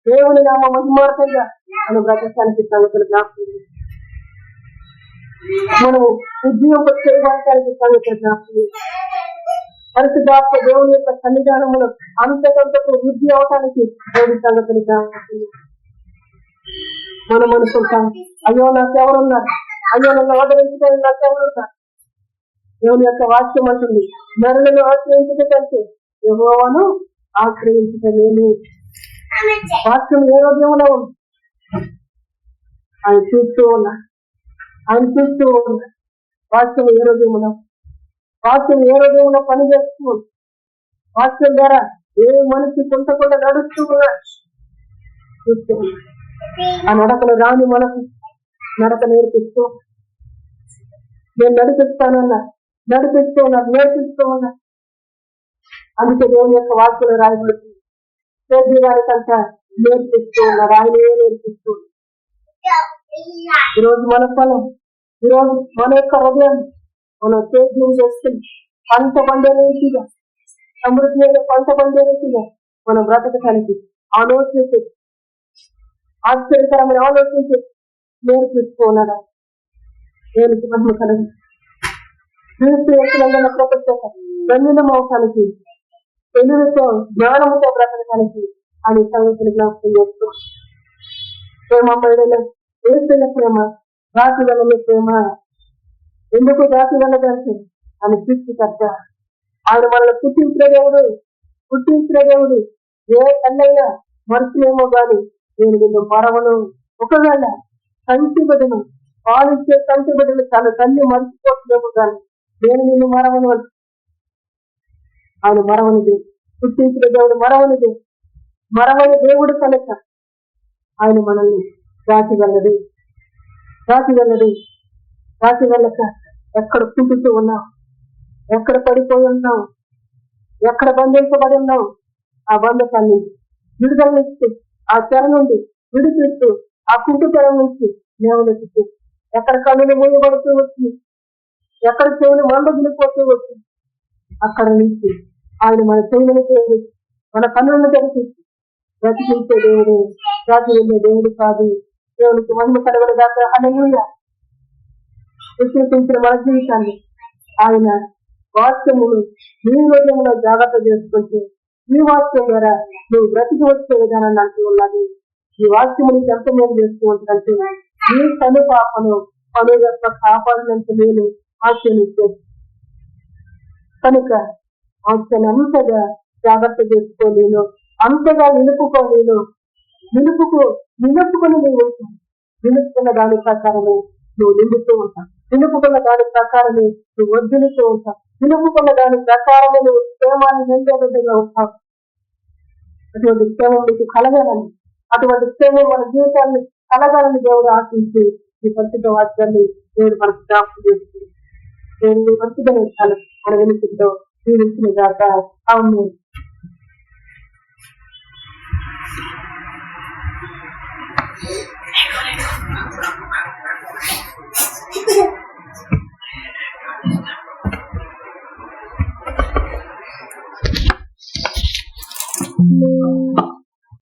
దేవుని నామ మహిమార్గంగా మనం బ్రతకానికి సంగతులు జ్ఞాపకం, మనము ఉద్యోగం చేయడానికి సంగతులు జ్ఞాపకం. పరిశుద్ధాత్మ దేవుని యొక్క సన్నిధానంలో అంతకంతకు వృద్ధి అవటానికి దేవుని సంగతులు జ్ఞాపకం. మనం అనుకుంటాం, అయ్యో నాకెవరున్నారు, అయ్యో నన్ను ఆదరించడానికి నాకెవరున్నారు. దేవుని యొక్క వాక్యం అంటుంది, నరులను ఆశ్రయించట కంటే యెహోవాను ఆశ్రయించట నేను. వాక్యం ఏ రోజులో ఉంది, ఆయన చూస్తూ ఉన్నా, ఆయన చూస్తూ ఉన్నా. వాక్యం ఏ రోజులో, వాక్యం ఏ రోజులో పని చేస్తూ ఉంది. వాక్యం ద్వారా ఏ మనిషి కొంతకుండా నడుస్తూ ఉన్నా చూస్తూ ఉన్నా. ఆ నడకలు రాని మనకు నడక నేర్పిస్తూ, నేను నడిపిస్తానన్నా, నడిపిస్తూ ఉన్నా, నేర్పిస్తూ ఉన్నా. అందుకే దేవుని యొక్క వాక్యలు రాయబడుతుంది. వారికంతా నేర్పిస్తూ ఉన్నాడు, ఆయనే నేర్పిస్తూ. ఈరోజు మన ఫలం, ఈరోజు మన యొక్క హృదయం మనం సేద్యం చేసుకుని పంట పండే రీతిగా, సమృద్ధి మీద పంట పండే రీతిగా మనం బ్రతకడానికి ఆలోచించి, ఆశ్చర్యకరమైన ఆలోచించి నేర్పిస్తూ ఉన్నాడు. దేవునికి మహిమ కలుగు. ధన్యులం అవటానికి, తెలుగుతో జ్ఞానముతో బ్రతకడానికి అని సంగతిని జ్ఞాపకం చేస్తూ, ప్రేమ పైన ఏసైన ప్రేమ, రాతి వెళ్ళని ప్రేమ. ఎందుకు రాతి వెళ్ళదంటే అని సృష్టికర్త, ఆయన మనల్ని పుట్టించిన దేవుడు. ఏ తల్లైనా మనుషులేమో గాని నేను నిన్ను మరవను. ఒకవేళ కంటి బిడ్డను, పాలించే కంటి బిడ్డను తన తల్లి మర్చిపోతుందేమో కానీ నేను నిన్ను మరవను. ఆయన మరవనిది, పుట్టించిన దేవుడు మరవనిది, మరవని దేవుడు కనుక ఆయన మనల్ని దాటి వెళ్ళక ఎక్కడ కుంటుతూ ఉన్నావు, ఎక్కడ పడిపోయి ఉన్నావు, ఎక్కడ బంధించబడి ఉన్నావు, ఆ బంధకాన్ని విడుదలనిస్తూ, ఆ చెర నుండి విడిపిస్తూ, ఆ కుంటుతనం నుంచి లేవనెత్తుతూ, ఎక్కడ కన్నులు మూయబడుతూ వచ్చి, ఎక్కడ చెవులు మందగిలిపోతూ వచ్చి, అక్కడ నుంచి ఆయన మన చెవులను తెరిచి, మన కన్నులను తెరిచి బ్రతికించే దేవుడు, రాజు వెళ్ళే దేవుడు కాదు. దేవునికి మహిమ కలుగును గాక. హల్లెలూయా. విశ్వసించిన మన జీవితాన్ని ఆయన వాక్యమును నీ హృదయంలో జాగ్రత్త చేసుకుంటే, ఈ వాక్యం ద్వారా నువ్వు బ్రతికి వచ్చే విధానాన్ని అంటూ ఉన్నది. ఈ వాక్యముని ఎంత మేలు చేస్తూ ఉంటుందంటే, నీ కను పాపను పను యొక్క కాపాడినంత నేను ఆశ్రయించేది కనుక వాక్యాన్ని అంతగా జాగ్రత్త చేసుకోలేను, అంతగా నిలుపుకొని నువ్వు నిలుపుకున్న దాని ప్రకారమే నువ్వు నిండుతూ ఉంటావు. నిలుపుకున్న దాని ప్రకారమే నువ్వు వద్దులతో ఉంటావు. నిలుపుకున్న దాని ప్రకారమే నువ్వు క్షేమాన్ని నిండేబిడ్డగా ఉంటావు. అటువంటి క్షేమం నీకు కలగాలని, అటువంటి క్షేమం మన జీవితాన్ని కలగాలని దేవుడు ఆశించి ఈ పరిశుద్ధ వాక్యాన్ని దేవుడు మనకు జ్ఞాపకం చేస్తుంది. దేవుడు మంచిదని మన వెనుకలో జీవించిన దాకా అవును.